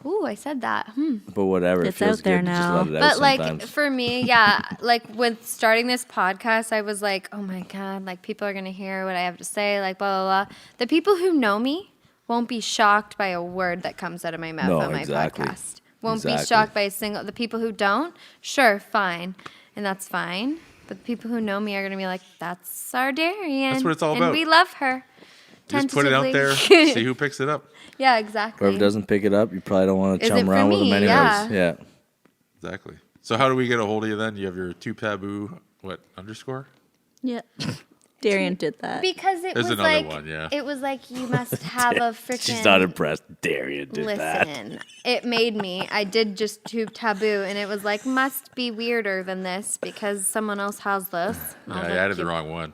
ooh, I said that. But whatever. It It's feels out there good to just now. let it out But like sometimes. for me, yeah, like with starting this podcast, I was like, oh my God, like people are gonna hear what I have to say, like blah blah blah. The people who know me won't be shocked by a word that comes out of my mouth No, on my exactly. podcast. Won't be Exactly. shocked by a single. The people who don't, sure, fine, and that's fine. But the people who know me are gonna be like, that's our Darian. That's what it's all and about. we love her. Just put it out there, Tentatively. see who picks it up. Yeah, exactly. Whoever doesn't pick it up, you probably don't want to Is chum it for around with them me? anyways. Yeah. Yeah. Exactly. So how do we get a hold of you then? You have your 2Taboo, _? Yeah. Darian did that. Because it There's was another like, one, yeah. it was like you must have a freaking. She's not impressed. Darian did that. Listen, it made me. I did just 2Taboo, and it was like must be weirder than this because someone else has this. And I Yeah, was I like, added the wrong one.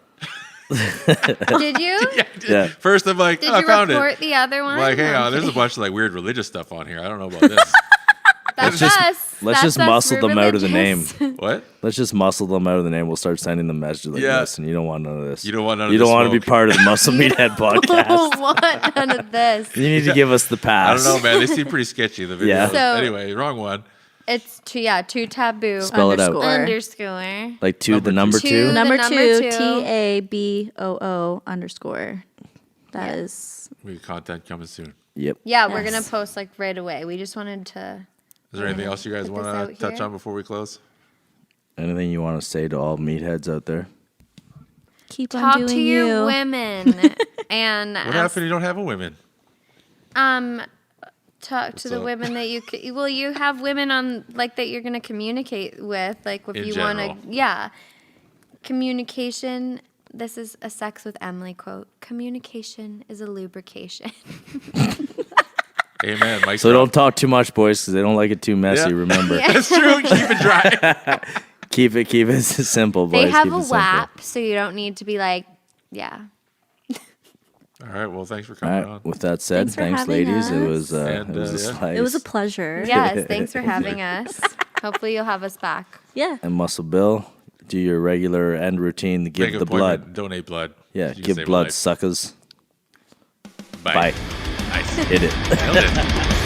Did you? Yeah. First, I'm like, Did oh, I you found report it. the other one? I'm like, hang No, I'm on, there's a kidding. bunch of like weird religious stuff on here. I don't know about this. That's just- us. let's That's just us. muscle We're them out of the religious. What? Let's just muscle them out of the name. We'll start sending them messages like, Yeah. listen, you don't want none of this. You don't want none of You this don't want to be smoke." part of the Muscle Meathead podcast. Don't want none of this. You need to give us the I pass. don't know, man. They seem pretty sketchy, the videos. Yeah. So- Anyway, wrong one. It's 2Taboo. Spell it out. Underscore. Like two, the number two. two. The Number number 2, two. TABOO_. That is. We have content coming soon. Yep. Yeah, we're gonna Yes. post like right away. We just wanted to. Is there anything else you guys Put want this to out touch here. on before we close? Anything you want to say to all meatheads out there? Keep on Talk doing to your you. women and What ask, happened if you don't have a women? talk to the up? women that well, you have women on like that you're gonna communicate with, like if In you want to, general. yeah. Communication. This is a Sex with Emily quote. Communication is a lubrication. Amen. Mike, So don't talk too much, boys, because they don't like it too messy. Yeah. Remember, That's true. Keep it dry. keep it simple, boys. They have keep a it simple. WAP, so you don't need to be like, yeah. All right. Well, thanks for All coming right. on. With that said, Thanks for thanks, having ladies. It us. was And, it was a yeah. slice. It was a pleasure. Yes, thanks for having us. Hopefully you'll have us back. Yeah. And Muscle Bill, do your regular end routine. Give Make the an blood. appointment, donate blood. Yeah, You can give save a blood, life. suckers. Bye. Bye. Nice. Hit it. Nailed it.